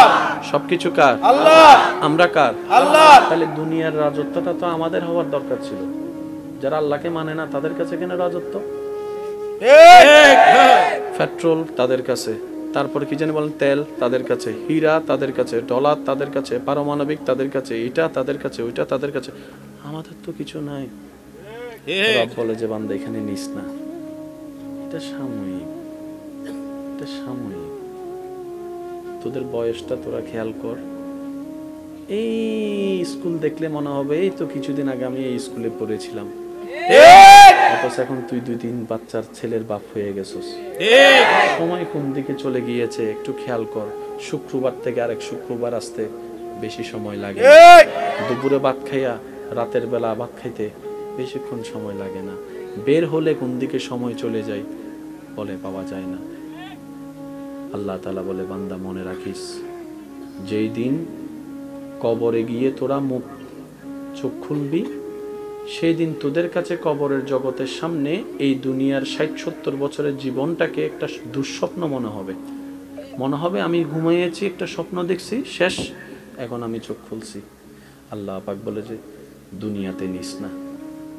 সবকিছু কার? আল্লাহ। আমরা কার? আল্লাহ। তাহলে দুনিয়ার রাজত্বটা তো আমাদের হওয়ার দরকার ছিল। যারা আল্লাহকে মানে না তাদের কাছে কেন রাজত্ব? পেট্রোল তাদের কাছে, তারপরে কি জানি বলেন, তেল তাদের কাছে, হীরা তাদের কাছে, ডলার তাদের কাছে, পারমাণবিক তাদের কাছে, এটা তাদের কাছে, ওইটা তাদের কাছে। আমাদের তো কিছু নাই। রব বলে যে বান্দা এখানে নিস না, এটা সাময়িক, এটা সাময়িক। তোদের বয়সটা তোরা খেয়াল কর। এই স্কুল দেখলে মনে হবে এই তো কিছুদিন আগে আমি এই স্কুলে পড়েছিলাম, অথচ এখন তুই 2-3 বাচ্চার ছেলের বাপ হয়ে গেছিস। সময় কোন দিকে চলে গিয়েছে একটু খেয়াল কর। শুক্রবার থেকে আরেক শুক্রবার আসতে বেশি সময় লাগে, দুপুরে ভাত খাইয়া রাতের বেলা ভাত খাইতে বেশিক্ষণ সময় লাগে না। বের হলে কোন দিকে সময় চলে যায় বলে পাওয়া যায় না। আল্লাহ তাআলা বলে, বান্দা মনে রাখিস, যেই দিন কবরে গিয়ে তোরা মুখ চোখ খুলবি, সেই দিন তোদের কাছে কবরের জগতের সামনে এই দুনিয়ার 60-70 বছরের জীবনটাকে একটা দুঃস্বপ্ন মনে হবে। মনে হবে আমি ঘুমিয়েছি, একটা স্বপ্ন দেখছি, শেষ, এখন আমি চোখ খুলছি। আল্লাহ পাক বলে যে দুনিয়াতে নিস না,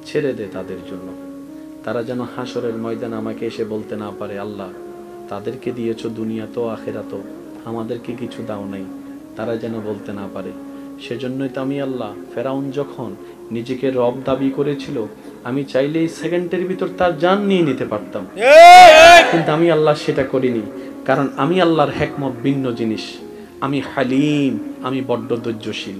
ছেড়ে দে তাদের জন্য। তারা যেন হাসরের ময়দানে আমাকে এসে বলতে না পারে, আল্লাহ তাদেরকে দিয়েছো দুনিয়াতেও আখিরাতেও, আমাদেরকে কিছু দাও নাই, তারা যেন বলতে না পারে। সেজন্যই তো আমি আল্লাহ, ফেরাউন যখন নিজেকে রব দাবি করেছিল, আমি চাইলেই সেকেন্ডের ভিতর তার জান নিয়ে নিতে পারতাম, কিন্তু আমি আল্লাহ সেটা করিনি। কারণ আমি আল্লাহর হিকমত ভিন্ন জিনিস। আমি হালিম, আমি বড্ড ধৈর্যশীল।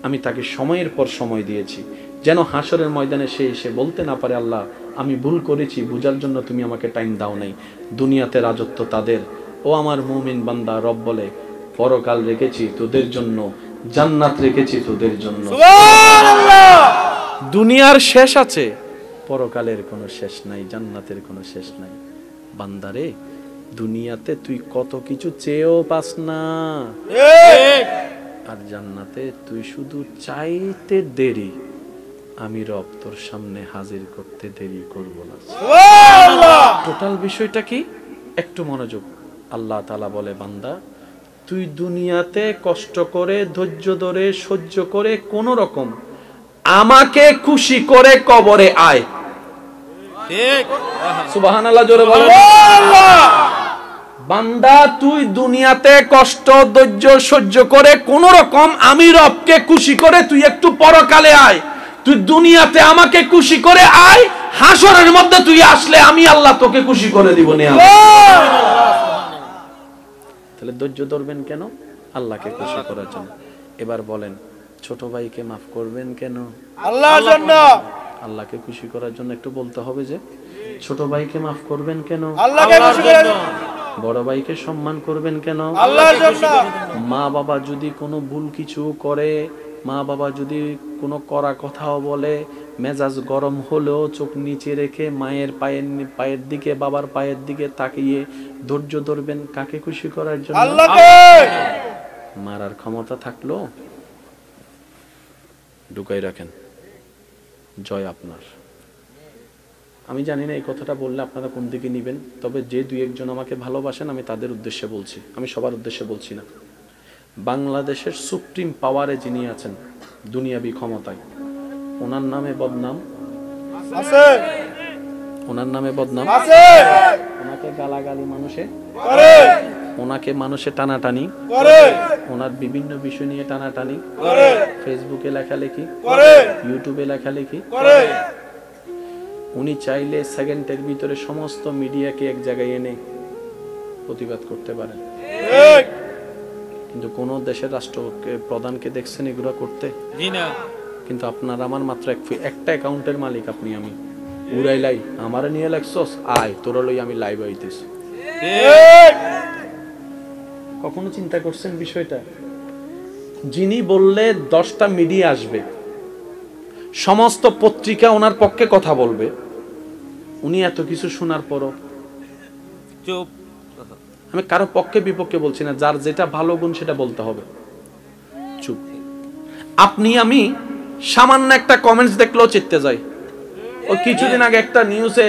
আমি তাকে সময়ের পর সময় দিয়েছি, যেন হাসরের ময়দানে সে এসে বলতে না পারে, আল্লাহ আমি ভুল করেছি, বুঝার জন্য তুমি আমাকে টাইম দাও নাই। দুনিয়াতে রাজত্ব তাদের। ও আমার মুমিন বান্দা, রব বলে পরকাল রেখেছি তোদের জন্য, জান্নাত রেখেছি তোদের জন্য। দুনিয়ার শেষ আছে, পরকালের কোনো শেষ নাই, জান্নাতের কোনো শেষ নাই। বান্দারে, দুনিয়াতে তুই কত কিছু চেয়েও পাস না, আর জান্নাতে তুই শুধু চাইতে দেরি, আমি রব তোর সামনে হাজির করতে দেরি করব না। টোটাল বিষয়টা কি? একটু মনোযোগ। আল্লাহ তাআলা বলে, বান্দা তুই দুনিয়াতে কষ্ট করে, ধৈর্য ধরে, সহ্য করে, কোন রকম আমাকে খুশি করে কবরে আয়। ঠিক, সুবহানাল্লাহ জোরে বলো। বান্দা তুই দুনিয়াতে কষ্ট, ধৈর্য, সহ্য করে কোন রকম আমি রবকে খুশি করে তুই একটু পরকালে আয়। তুই দুনিয়াতে আমাকে খুশি করে আয়, হাসরের মধ্যে তুই আসলে আমি আল্লাহ তোকে খুশি করে দিব। তাহলে ধৈর্য ধরবেন কেন? আল্লাহকে খুশি করার জন্য। এবার বলেন, ছোট ভাইকে মাফ করবেন কেন? আল্লাহর জন্য। আল্লাহকে খুশি করার জন্য একটু বলতে হবে যে ছোট ভাইকে মাফ করবেন কেন? আল্লাহকে খুশি করার জন্য। বড় ভাইকে সম্মান করবেন কেন? আল্লাহর জন্য। মা বাবা যদি কোনো ভুল কিছু করে, মা বাবা যদি কোনো কড়া কথাও বলে, মেজাজ গরম হলেও চোখ নিচে রেখে মায়ের পায়ের দিকে, বাবার পায়ের দিকে তাকিয়ে ধৈর্য ধরবেন কাকে খুশি করার জন্য? আল্লাহকে। মারার ক্ষমতা থাকলো ঢুকাই রাখেন, জয় আপনার। আমি জানি না এই কথাটা বললে আপনারা কোন দিকে নেবেন, তবে যে দুই একজন আমাকে ভালোবাসেন আমি তাদের উদ্দেশ্যে বলছি, আমি সবার উদ্দেশ্যে বলছি না। বাংলাদেশের সুপ্রিম পাওয়ারে যিনি আছেন, দুনিয়াবি ক্ষমতায়, ওনার নামে বদনাম আছে, ওনার নামে বদনাম আছে। ওনাকে গালাগালি মানুষে করে, ওনাকে মানুষে টানাটানি করে, ওনার বিভিন্ন বিষয় নিয়ে টানাটানি করে, ফেসবুকে লেখালেখি করে, ইউটিউবে লেখালেখি করে। উনি চাইলে সেকেন্ডের ভিতরে সমস্ত মিডিয়াকে এক জায়গায় এনে প্রতিবাদ করতে পারেন, ঠিক। কিন্তু কোন দেশের রাষ্ট্রকে প্রধানকে দেখছেন এগুলো করতে? জি না। কিন্তু আপনার আমার মাত্র একটা অ্যাকাউন্টের মালিক, আপনি আমি উড়াইলাই আমারে নিয়ে লেখছস, আয় তোরা লই আমি লাইভ হইতেছি। ঠিক। কখনো চিন্তা করছেন বিষয়টা? যিনি বললে 10টা মিডিয়া আসবে, সমস্ত পত্রিকা ওনার পক্ষে কথা বলবে, উনি এত কিছু শোনার পরও চুপ। আমি কারো পক্ষে বিপক্ষে বলছি না, যার যেটা ভালো গুণ সেটা বলতে হবে, চুপ। আপনি আমি সামান্য একটা কমেন্টস দেখলেও চিত্তে যাই। ও কিছুদিন আগে একটা নিউজে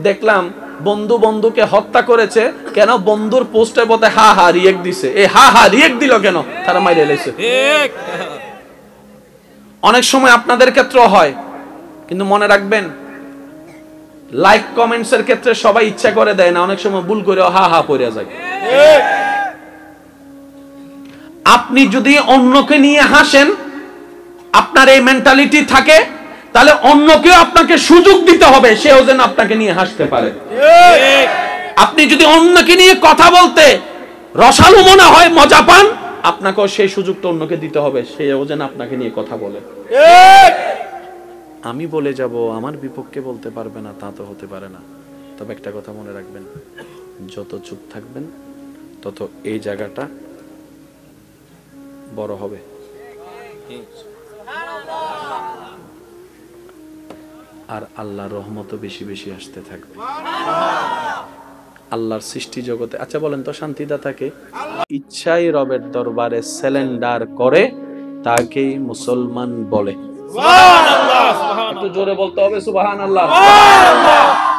দেখলাম, বন্ধু বন্ধুকে হত্যা করেছে কেন? বন্ধুর পোস্টে বলতে হা হা রিয়েক্ট দিছে। এই হা হা রিয়েক্ট দিল কেন? তারা মাইরে লেছে। ঠিক। অনেক সময় আপনাদের ক্ষেত্রেও হয়, কিন্তু মনে রাখবেন লাইক কমেন্টস এর ক্ষেত্রে সবাই ইচ্ছা করে দেয় না, অনেক সময় ভুল করে হা হা পড়ে যায়। ঠিক। আপনি যদি অন্যকে নিয়ে হাসেন, আপনার এই মেন্টালিটি থাকে, তাহলে অন্যকেও আপনাকে সুযোগ দিতে হবে সেও যেন আপনাকে নিয়ে হাসতে পারে। ঠিক। আপনি যদি অন্যকে নিয়ে কথা বলতে রসালো মনে হয়, মজা পান, আপনাকেও সেই সুযোগটা অন্যকে দিতে হবে সেও যেন আপনাকে নিয়ে কথা বলে। ঠিক। আমি বলে যাব আমার বিপক্ষে বলতে পারবে না, তা তো হতে পারে না। তবে একটা কথা মনে রাখবেন, যত চুপ থাকবেন তত এই জায়গাটা বড় হবে। আর আল্লাহর রহমতও বেশি বেশি আসতে থাকবে। আল্লাহর সৃষ্টি জগতে, আচ্ছা বলেন তো, শান্তিদাতাকে ইচ্ছাই রবের দরবারে স্যালেন্ডার করে তাকেই মুসলমান বলে। সুবহানাল্লাহ। একটু জোরে বলতে হবে সুবহানাল্লাহ।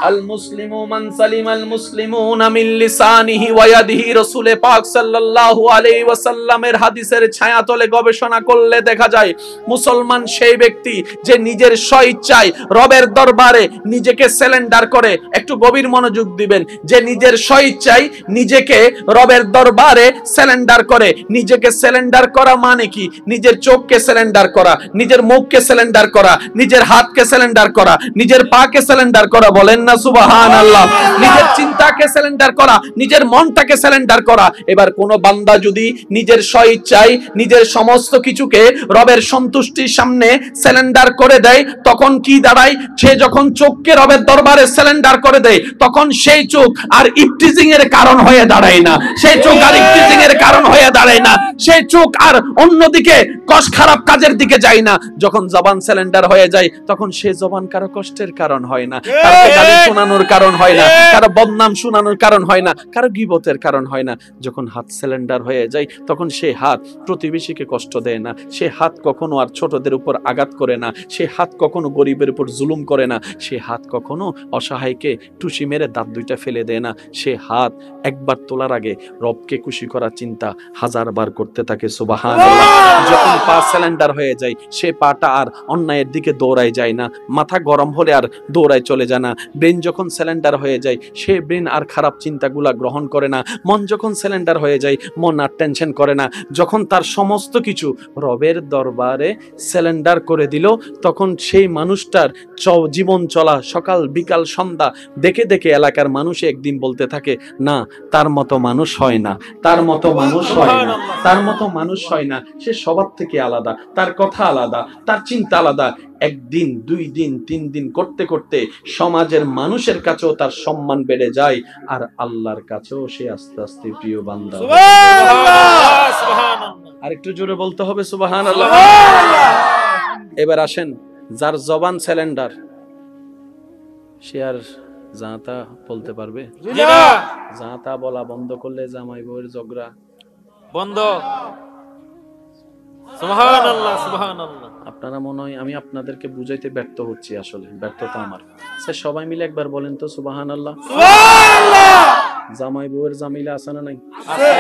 আল মুসলিমু মান সালিমাল মুসলিমুনা মিন লিসানিহি ওয়া ইয়াদিহি। রাসূল পাক সাল্লাল্লাহু আলাইহি ওয়াসাল্লামের হাদিসের ছায়াতলে গবেষণা করলে দেখা যায় মুসলমান সেই ব্যক্তি যে নিজের স্বইচ্ছায় রবের দরবারে নিজেকে সারেন্ডার করে। একটু গভীর মনোযোগ দিবেন, যে নিজের স্বইচ্ছায় নিজেকে রবের দরবারে সারেন্ডার করে। নিজেকে সারেন্ডার করা মানে কি? নিজের চোখকে সারেন্ডার করা, নিজের মুখকে সারেন্ডার করা, নিজের হাতকে সারেন্ডার করা, নিজের পাকে সারেন্ডার করা। বলেন না সুবহানাল্লাহ। নিজের চিন্তাকে সারেন্ডার করা, নিজের মনটাকে সারেন্ডার করা। এবার কোন বান্দা যদি নিজের স্বইচ্ছায় নিজের সমস্ত কিছুকে রবের সন্তুষ্টির সামনে সারেন্ডার করে দেয়, তখন কি দাঁড়ায়? সে যখন চোখকে রবের দরবারে সারেন্ডার করে দেয়, তখন সেই চোখ আর ইফটিজিং এর কারণ হয়ে দাঁড়ায় না। সেই চোখ আর ইফটিজিং এর কারণ হয়ে দাঁড়ায় না। সেই চোখ আর অন্যদিকে খারাপ কাজের দিকে যায় না। যখন জবান সারেন্ডার হয়ে যায়, তখন সে জবান কারো কষ্টের কারণ হয় না, কারো গালি শোনানোর কারণ হয় না, কারো বদনাম শোনানোর কারণ হয় না, কারো গীবতের কারণ হয় না। যখন হাত সারেন্ডার হয়ে যায়, তখন সে হাত প্রতিবেশীকে কষ্ট দেয় না, সে হাত কখনো আর ছোটদের উপর আঘাত করে না, সে হাত কখনো গরিবের উপর জুলুম করে না, সে হাত কখনো অসহায়কে টুসি মেরে দাঁত দুইটা ফেলে দেয় না। সে হাত একবার তোলার আগে রবকে খুশি করার চিন্তা 1000 বার করতে থাকে। সুবহানাল্লাহ। যখন পা সারেন্ডার হয়ে যায়, সে পাটা আর অন্যায়ের দিকে দৌড়ায় যায় না, মাথা গরম হলে আর দৌড়ায় চলে যায় না। ব্রেন যখন সারেন্ডার হয়ে যায়, সে ব্রেন আর খারাপ চিন্তাগুলা গ্রহণ করে না। মন যখন সারেন্ডার হয়ে যায়, মন আর টেনশন করে না। যখন তার সমস্ত কিছু রবের দরবারে সারেন্ডার করে দিল, তখন সেই মানুষটার জীবন চলা সকাল বিকাল সন্ধ্যা দেখে দেখে এলাকার মানুষ একদিন বলতে থাকে, না তার মতো মানুষ হয় না, তার মতো মানুষ হয় না, তার মতো মানুষ হয় না। সে সবার থেকে আলাদা, তার কথা আলাদা, তার চিন্তা আলাদা। একদিন, 2 দিন, 3 দিন করতে করতে সমাজের মানুষের কাছেও তার সম্মান বেড়ে যায়, আর আল্লাহর কাছেও সে আস্তে আস্তে প্রিয় বান্দা। আর একটু জোরে বলতে হবে সুবহানাল্লাহ। এবার আসেন, যার জবান সারেন্ডার, সে আর জাতা বলতে পারবে? জাতা বলা বন্ধ করলে জামাই বউয়ের ঝগড়া বন্ধ। সুবহানাল্লাহ, সুবহানাল্লাহ। আপনারা মনে হয় আমি আপনাদেরকে বুঝাইতে ব্যর্থ হচ্ছি, আসলে ব্যর্থতা আমার। স্যার সবাই মিলে একবার বলেন তো সুবহানাল্লাহ। সুবহানাল্লাহ। জামাই বউয়ের জামিলা আছে না নাই? আছে।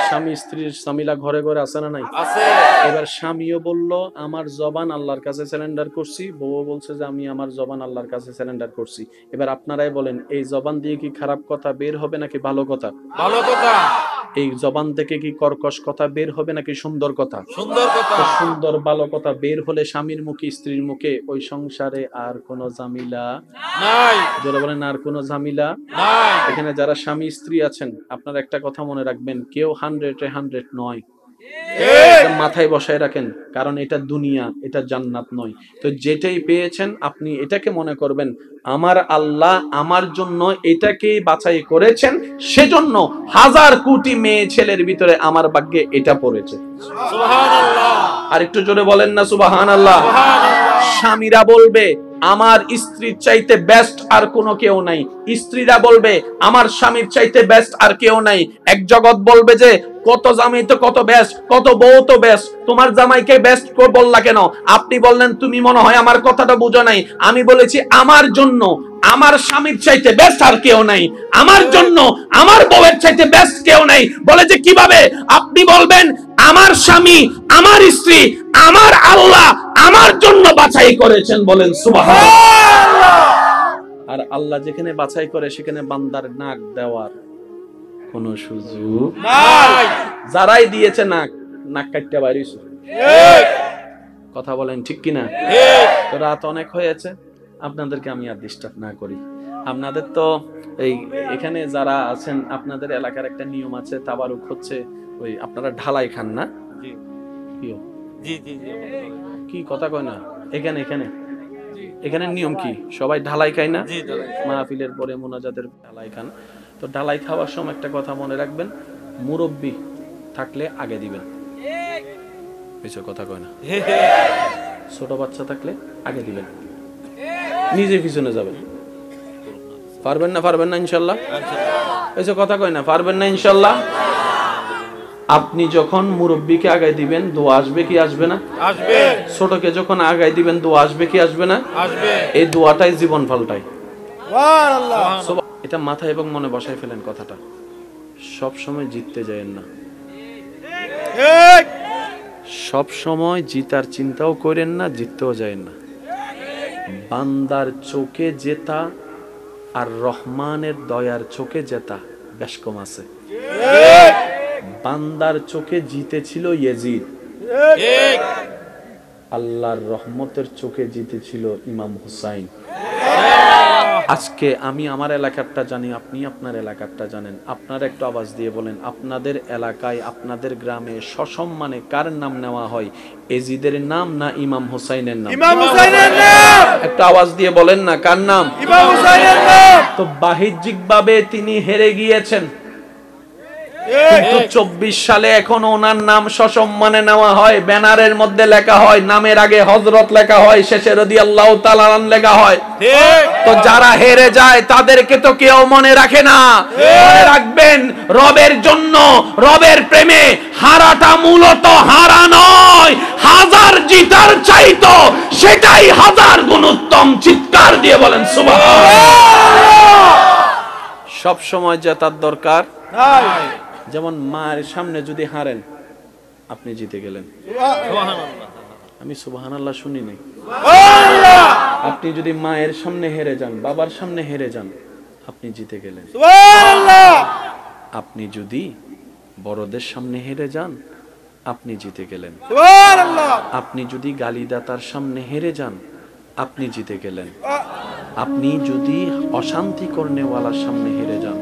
স্বামী স্ত্রীর জামিলা ঘরে ঘরে আছে না নাই? আছে। এবার স্বামীও বলল আমার জবান আল্লাহর কাছে সারেন্ডার করছি, বউও বলছে যে আমি আমার জবান আল্লাহর কাছে সারেন্ডার করছি। এবার আপনারাই বলেন, এই জবান দিয়ে কি খারাপ কথা বের হবে নাকি ভালো কথা? ভালো কথা। এই জবান থেকে কি কর্কশ কথা বের হবে নাকি সুন্দর কথা? সুন্দর কথা। সুন্দর ভালো কথা বের হলে স্বামীর মুখে স্ত্রীর মুখে ওই সংসারে আর কোনো ঝামেলা নাই। যারা বলেন আর কোনো ঝামেলা নাই। এখানে যারা স্বামী স্ত্রী আছেন, আপনারা একটা কথা মনে রাখবেন, কেউ 100 নয়। মাথায় বসায় রাখেন, কারণ এটা দুনিয়া, এটা জান্নাত নয়। তো যেটাই পেয়েছেন আপনি এটাকে মনে করবেন আমার আল্লাহ আমার জন্য এটাকেই বাছাই করেছেন, সেজন্য 1000 কোটি মেয়ে ছেলের ভিতরে আমার ভাগ্যে এটা পড়েছে। সুবহানাল্লাহ। আর একটু জোরে বলেন না সুবহানাল্লাহ। স্বামীরা বলবে আমার স্ত্রীর চাইতে বেস্ট আর কোনো কেউ নাই, স্ত্রীরা বলবে আমার স্বামীর চাইতে বেস্ট আর কেউ নাই। এক জগৎ বলবে যে কত জামাই তো কত বেস্ট, কত বউ তো বেস্ট, তোমার জামাইকে বেস্ট বললা কেন? আপনি বললেন তুমি মনে হয় আমার কথাটা বুঝো নাই। আমি বলেছি আমার জন্য আমার স্বামীর চাইতে বেস্ট আর কেউ নাই, আমার জন্য আমার বউয়ের চাইতে বেস্ট কেউ নাই। বলে যে কিভাবে? আপনি বলবেন আমার স্বামী আমার স্ত্রী আমার আল্লাহ আমার জন্য বাছাই করেছেন, বলেন সুবহানাল্লাহ। আর আল্লাহ যেখানে বাছাই করে সেখানে বান্দার নাক দেওয়ার কোন সুযোগ নাই। যারাই দিয়েছে নাক, নাক কাটতে বাইরেছে। কথা বলেন ঠিক কিনা? তো রাত অনেক হয়েছে, আপনাদেরকে আমি আর ডিস্টার্ব না করি। আপনাদের তো এই এখানে যারা আছেন আপনাদের এলাকার একটা নিয়ম আছে, তাবারুক হচ্ছে ওই আপনারা ঢালাই খান না? জি জি জি। কি কথা কয় না? এখানে এখানে এখানে নিয়ম কি? সবাই ঢালাই খায় না? মাহফিলের পরে মোনাজাতের ঢালাই খান। তো ঢালাই খাওয়ার সময় একটা কথা মনে রাখবেন, মুরব্বি থাকলে আগে দিবেন। এসব কথা কয় না। ছোট বাচ্চা থাকলে আগে দিবেন, নিজে পিছনে যাবেন। পারবেন না? পারবেন না ইনশাল্লাহ? এসব কথা কয় না, পারবেন না ইনশাল্লাহ? আপনি যখন মুরব্বিকে আগায় দিবেন, দোয়া আসবে কি আসবে না? আসবে। ছোটকে যখন আগায় দিবেন, দোয়া আসবে কি আসবে না? আসবে। এই দোয়াটাই জীবন পাল্টায়। এটা মাথায় এবং মনে বসায় ফেলেন কথাটা, সব সময় জিততে যায়েন না, সব সময় জিতার চিন্তাও করেন না, জিততেও যায়েন না। বান্দার চোখে জেতা আর রহমানের দয়ার চোখে জেতা বেশ কম আছে। বান্দার চোখে জিতেছিল ইয়েজিদ, আল্লাহর রহমতের চোখে জিতেছিল ইমাম হুসাইন। আজকে আমি আমার এলাকারটা জানি, আপনি আপনার এলাকারটা জানেন। আপনারা একটু আওয়াজ দিয়ে বলেন, আপনাদের এলাকায় আপনাদের গ্রামে সসম্মানে কার নাম নেওয়া হয়, এজিদের নাম না ইমাম হুসাইনের নাম? ইমাম হুসাইনের নাম। একটু আওয়াজ দিয়ে বলেন না, কার নাম? ইমাম হুসাইনের নাম। তো বাহ্যিকভাবে তিনি হেরে গিয়েছেন, কিন্তু 24 সালে এখন ওনার নাম সসম্মানে নেওয়া হয়, ব্যানারের মধ্যে লেখা হয়, নামের আগে হযরত লেখা হয়, শেষে রাদিয়াল্লাহু তাআলা লেখা হয়। তো যারা হেরে যায় তাদেরকে তো কেউ মনে রাখে না। মনে রাখবেন, রবের জন্য, রবের প্রেমে হারাটা মূলত হারা নয়, হাজার জিতার চাইতো সেটাই হাজার গুণ উত্তম। চিৎকার দিয়ে বলেন সুবহানাল্লাহ। সব সময় জেতার দরকার নাই। যেমন মায়ের সামনে যদি হারেন, আপনি জিতে গেলেন। আমি সুবহানাল্লাহ শুনি নাই। আপনি যদি মায়ের সামনে হেরে যান, বাবার সামনে হেরে যান, আপনি জিতে গেলেন। আপনি যদি বড়দের সামনে হেরে যান, আপনি জিতে গেলেন। আপনি যদি গালিদাতার সামনে হেরে যান, আপনি জিতে গেলেন। আপনি যদি অশান্তি করনেওয়ালার সামনে হেরে যান,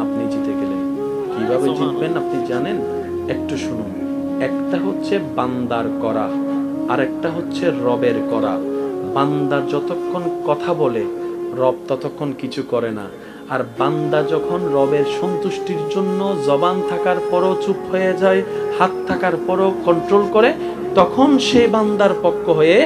আপনি জিতে গেলেন। কিভাবে জিতবেন আপনি জানেন? একটু শুনুন। একটা হচ্ছে বান্দার করা, আর একটা হচ্ছে রবের করা। বান্দা যতক্ষণ কথা বলে, রব ততক্ষণ কিছু করে না। আর বান্দা যখন রবের সন্তুষ্টির জন্য জবান থাকার পরও চুপ হয়ে যায়, হাত থাকার পরও কন্ট্রোল করে, তখন সে বান্দার পক্ষ হয়ে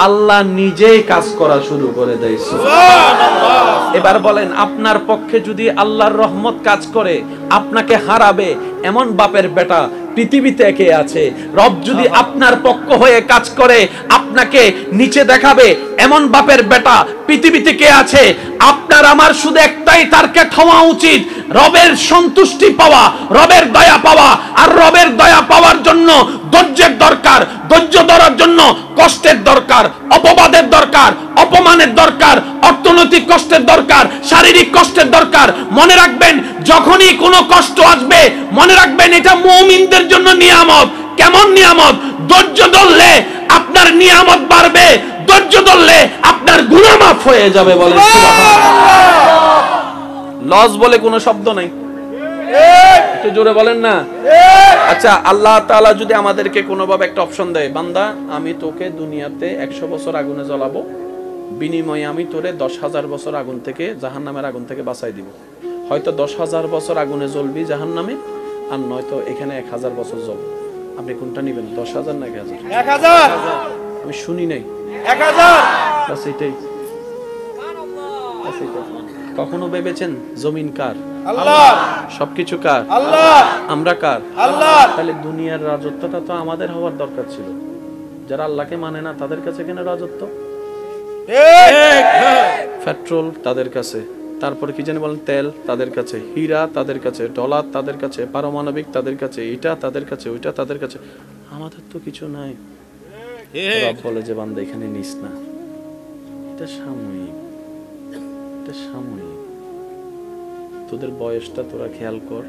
আল্লাহ নিজেই কাজ করা শুরু করে দেয়। সুবহানাল্লাহ। এবার বলেন, আপনার পক্ষে যদি আল্লাহর রহমত কাজ করে, আপনাকে হারাবে এমন বাপের বেটা পৃথিবীতে কে আছে? রব যদি আপনার পক্ষ হয়ে কাজ করে, আপনাকে নিচে দেখাবে এমন বাপের বেটা পৃথিবীতে কে আছে? আপনার আমার শুধু একটাই টার্গেট হওয়া উচিত, রবের সন্তুষ্টি পাওয়া, রবের দয়া পাওয়া। আর রবের দয়া পাওয়ার জন্য ধৈর্যের দরকার, ধৈর্য ধরার জন্য কষ্টের দরকার, অপবাদের দরকার, অপমানের দরকার, অর্থনৈতিক কষ্টের দরকার, শারীরিক কষ্টের দরকার। মনে রাখবেন, যখনই কোনো কষ্ট আসবে, মনে রাখবেন এটা মুমিনদের জন্য নিয়ামত। কেমন নিয়ামত? ধৈর্য ধরলে আপনার নিয়ামত বাড়বে, ধৈর্য ধরলে আপনার গুনাহ মাফ হয়ে যাবে। বলেন সুবহানাল্লাহ। লস বলে কোনো শব্দ নাই, একটু জোরে বলেন না। আচ্ছা, আল্লাহ তাআলা যদি আমাদেরকে কোনোভাবে একটা অপশন দেয়, বান্দা আমি তোকে দুনিয়াতে 100 বছর আগুনে জ্বলাবো, বিনিময়ে আমি তোরে 10,000 বছর আগুন থেকে, জাহান্নামের আগুন থেকে বাঁচাই দিব। হয়তো 10,000 বছর আগুনে জ্বলবি জাহান্নামে, আর নয়তো এখানে 1000 বছর জ্বলবে। আপনি কোনটা নেবেন? 10,000 না 1000? 1000। আমি শুনি নাই। 1000। বাস এটাই। কখনো ভেবেছেন জমিন কার? আল্লাহ। সবকিছু কার? আল্লাহ। আমরা কার? আল্লাহ। তাহলে দুনিয়ার রাজত্বটা তো আমাদের হওয়ার দরকার ছিল। যারা আল্লাহকে মানে না তাদের কাছে কেন রাজত্ব? ঠিক। পেট্রোল তাদের কাছে, তারপরে কি জানি বলেন, তেল তাদের কাছে, হীরা তাদের কাছে, ডলার তাদের কাছে, পারমাণবিক তাদের কাছে, এটা তাদের কাছে, ওইটা তাদের কাছে। আমাদের তো কিছু নাই। রব বলে যে বান্দা এখানে নিস না, এটা সাময়িক, এটা সাময়িক। তোদের বয়সটা তোরা খেয়াল কর।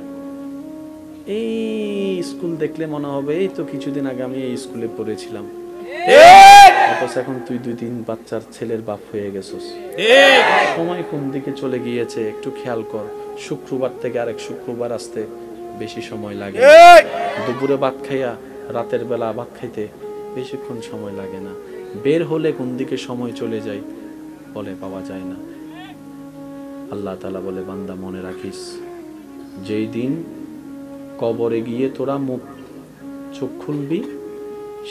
এই স্কুল দেখলে মনে হবে এই তো কিছুদিন আগে আমি এই স্কুলে পড়েছিলাম, অথচ এখন তুই 2-3 বাচ্চার ছেলের বাপ হয়ে গেছিস। সময় কোন দিকে চলে গিয়েছে একটু খেয়াল কর। শুক্রবার থেকে আরেক শুক্রবার আসতে বেশি সময় লাগে, দুপুরে ভাত খাইয়া রাতের বেলা ভাত খাইতে বেশিক্ষণ সময় লাগে না। বের হলে কোন দিকে সময় চলে যায় বলে পাওয়া যায় না। আল্লাহ তাআলা বলে, বান্দা মনে রাখিস, যেই দিন কবরে গিয়ে তোরা মুখ চোখ খুলবি,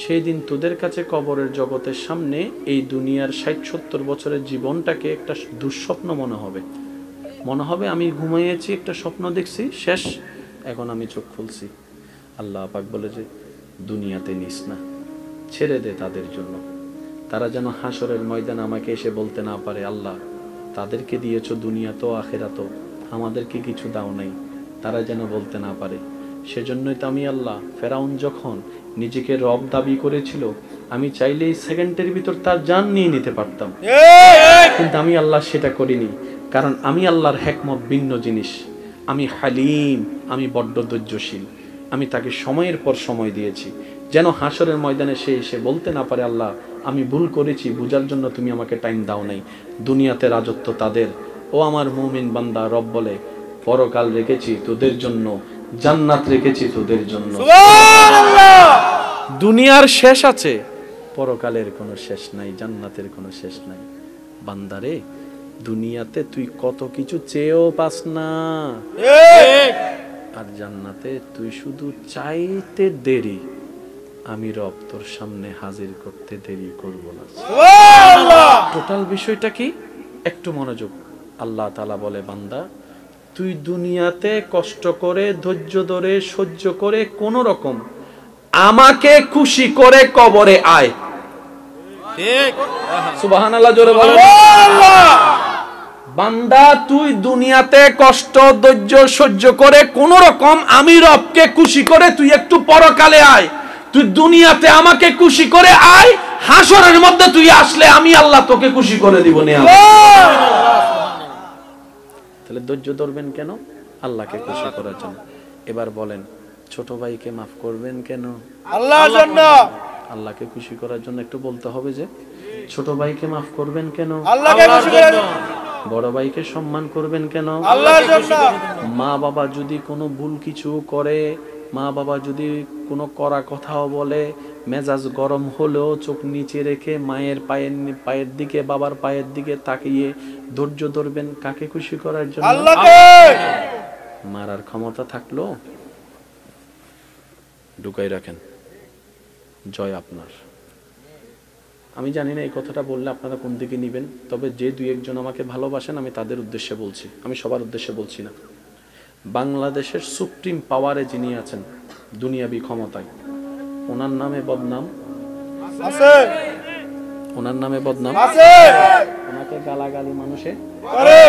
সেই দিন তোদের কাছে কবরের জগতের সামনে এই দুনিয়ার 60-70 বছরের জীবনটাকে একটা দুঃস্বপ্ন মনে হবে। মনে হবে আমি ঘুমিয়েছি, একটা স্বপ্ন দেখছি, শেষ, এখন আমি চোখ খুলছি। আল্লাহ পাক বলে যে দুনিয়াতে নিস না, ছেড়ে দে তাদের জন্য। তারা যেন হাসরের ময়দানে আমাকে এসে বলতে না পারে, আল্লাহ তাদেরকে দিয়েছো দুনিয়াতেও আখিরাতেও, আমাদেরকে কিছু দাও নাই, তারা যেন বলতে না পারে। সেজন্যই তো আমি আল্লাহ, ফেরাউন যখন নিজেকে রব দাবি করেছিল, আমি চাইলেই সেকেন্ডের ভিতর তার জান নিয়ে নিতে পারতাম, কিন্তু আমি আল্লাহ সেটা করিনি। কারণ আমি আল্লাহর হিকমত ভিন্ন জিনিস। আমি হালিম, আমি বড্ড ধৈর্যশীল। আমি তাকে সময়ের পর সময় দিয়েছি, যেন হাসরের ময়দানে সে এসে বলতে না পারে, আল্লাহ আমি ভুল করেছি, বুঝার জন্য তুমি আমাকে টাইম দাও নাই। দুনিয়াতে রাজত্ব তাদের। ও আমার মুমিন বান্দা, রব বলে পরকাল রেখেছি তোদের জন্য, জান্নাত রেখেছি তোদের জন্য। দুনিয়ার শেষ আছে, পরকালের কোনো শেষ নাই, জান্নাতের কোনো শেষ নাই। বান্দারে, দুনিয়াতে তুই কত কিছু চেয়েও পাস না, আর জান্নাতে তুই শুধু চাইতে দেরি, আমি রব তোর সামনে হাজির করতে দেরি করব না। টোটাল বিষয়টা কি? একটু মনোযোগ। আল্লাহ তাআলা বলে, বান্দা তুই দুনিয়াতে কষ্ট করে, ধৈর্য ধরে, সহ্য করে, কোন রকম আমাকে খুশি করে কবরে আয়। ঠিক। সুবহানাল্লাহ, জোরে বলো। বান্দা তুই দুনিয়াতে কষ্ট, ধৈর্য, সহ্য করে কোন রকম আমি রবকে খুশি করে তুই একটু পরকালে আয়। তুই দুনিয়াতে আমাকে খুশি করে আয়, হাসরের মধ্যে তুই আসলে আমি আল্লাহ তোকে খুশি করে দিব না। তাহলে ধৈর্য ধরবেন কেন? আল্লাহকে খুশি করার জন্য। এবার বলেন, ছোট ভাইকে মাফ করবেন কেন? আল্লাহর জন্য। আল্লাহকে খুশি করার জন্য। একটু বলতে হবে যে ছোট ভাইকে মাফ করবেন কেন? আল্লাহকে খুশি করার জন্য। বড় ভাইকে সম্মান করবেন কেন? আল্লাহর জন্য। মা বাবা যদি কোনো ভুল কিছু করে, মা বাবা যদি কোনো কড়া কথাও বলে, মেজাজ গরম হলেও চোখ নিচে রেখে মায়ের পায়ের দিকে, বাবার পায়ের দিকে তাকিয়ে ধৈর্য ধরবেন, কাকে খুশি করার জন্য? আল্লাহকে। মারার ক্ষমতা থাকলো ঢুকাই রাখেন, জয় আপনার। আমি জানি না এই কথাটা বললে আপনারা কোন দিকে নিবেন, তবে যে দুই একজন আমাকে ভালোবাসেন আমি তাদের উদ্দেশ্যে বলছি, আমি সবার উদ্দেশ্যে বলছি না। বাংলাদেশের সুপ্রিম পাওয়ারে যিনি আছেন, দুনিয়াবি ক্ষমতায়, ওনার নামে বদনাম আছে, ওনার নামে বদনাম আছে, ওনাকে গালাগালি মানুষে করে,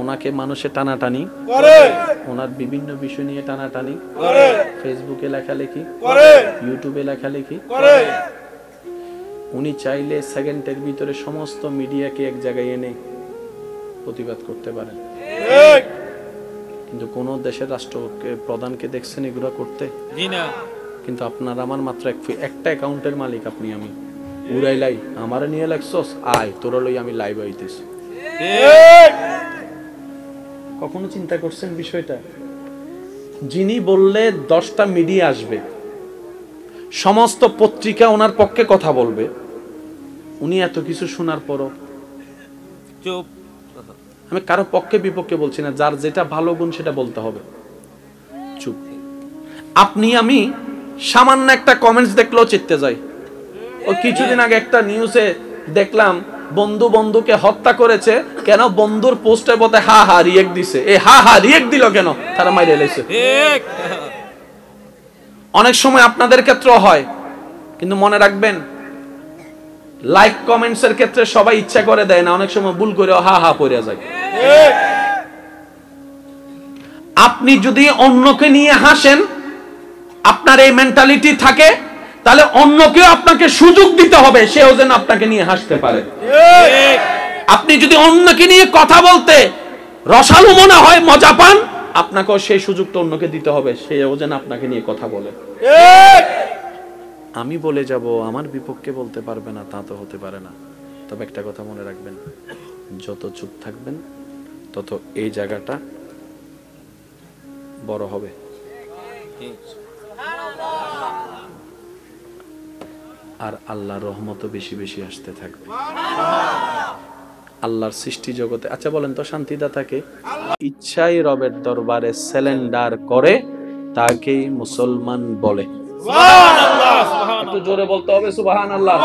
ওনাকে মানুষে টানাটানি করে, ওনার বিভিন্ন বিষয় নিয়ে টানাটানি করে, ফেসবুকে লেখালেখি করে, ইউটিউবে লেখালেখি করে। উনি চাইলে সেকেন্ডের ভিতরে সমস্ত মিডিয়াকে এক জায়গায় এনে প্রতিবাদ করতে পারেন, ঠিক। কিন্তু কোন দেশের রাষ্ট্রকে প্রধানকে দেখছেন এগুলো করতে? জি না। কিন্তু আপনার আমার মাত্র একটা অ্যাকাউন্টের মালিক, আপনি আমি। উড়াইলাই আমারে নিয়ে লাগছস, আয় তোরা লই আমি লাইভ হইতেছি। ঠিক। কখনো চিন্তা করছেন বিষয়টা? যিনি বললে 10টা মিডিয়া আসবে, সমস্ত পত্রিকা ওনার পক্ষে কথা বলবে, উনি এত কিছু শোনার পরও চুপ। আমি কারো পক্ষে বিপক্ষে বলছি না, যার যেটা ভালো গুণ সেটা বলতে হবে, চুপ। আপনি আমি সামান্য একটা কমেন্টস দেখলেও চিত্তে যাই। ও কিছুদিন আগে একটা নিউজে দেখলাম, বন্ধু বন্ধুকে হত্যা করেছে কেন? বন্ধুর পোস্টের মধ্যে হা হা রিয়েক্ট দিছে। এই হা হা রিয়েক্ট দিল কেন? তারা মাইরে লাইছে। ঠিক। অনেক সময় আপনাদের ক্ষেত্রেও হয়, কিন্তু মনে রাখবেন, লাইক কমেন্টস এর ক্ষেত্রে সবাই ইচ্ছা করে দেয় না, অনেক সময় ভুল করে হা হা পড়ে যায়। ঠিক। আপনি যদি অন্যকে নিয়ে হাসেন, আপনার এই মেন্টালিটি থাকে, তাহলে অন্যকেও আপনাকে সুযোগ দিতে হবে সেও যেন আপনাকে নিয়ে হাসতে পারে। ঠিক। আপনি যদি অন্যকে নিয়ে কথা বলতে রসালো মনে হয়, মজা পান, আপনাকেও সেই সুযোগটা অন্যকে দিতে হবে সেও যেন আপনাকে নিয়ে কথা বলে। ঠিক। আমি বলে যাব আমার বিপক্ষে বলতে পারবে না, তা তো হতে পারে না। তবে একটা কথা মনে রাখবেন, যত চুপ থাকবেন তত এই জায়গাটা বড় হবে। আর আল্লাহর রহমতও বেশি বেশি আসতে থাকবে। আল্লাহর সৃষ্টি জগতে, আচ্ছা বলেন তো, শান্তিদাতাকে ইচ্ছাই রবের দরবারে স্যালেন্ডার করে তাকেই মুসলমান বলে। সুবহানাল্লাহ। একটু জোরে বলতে হবে সুবহানাল্লাহ।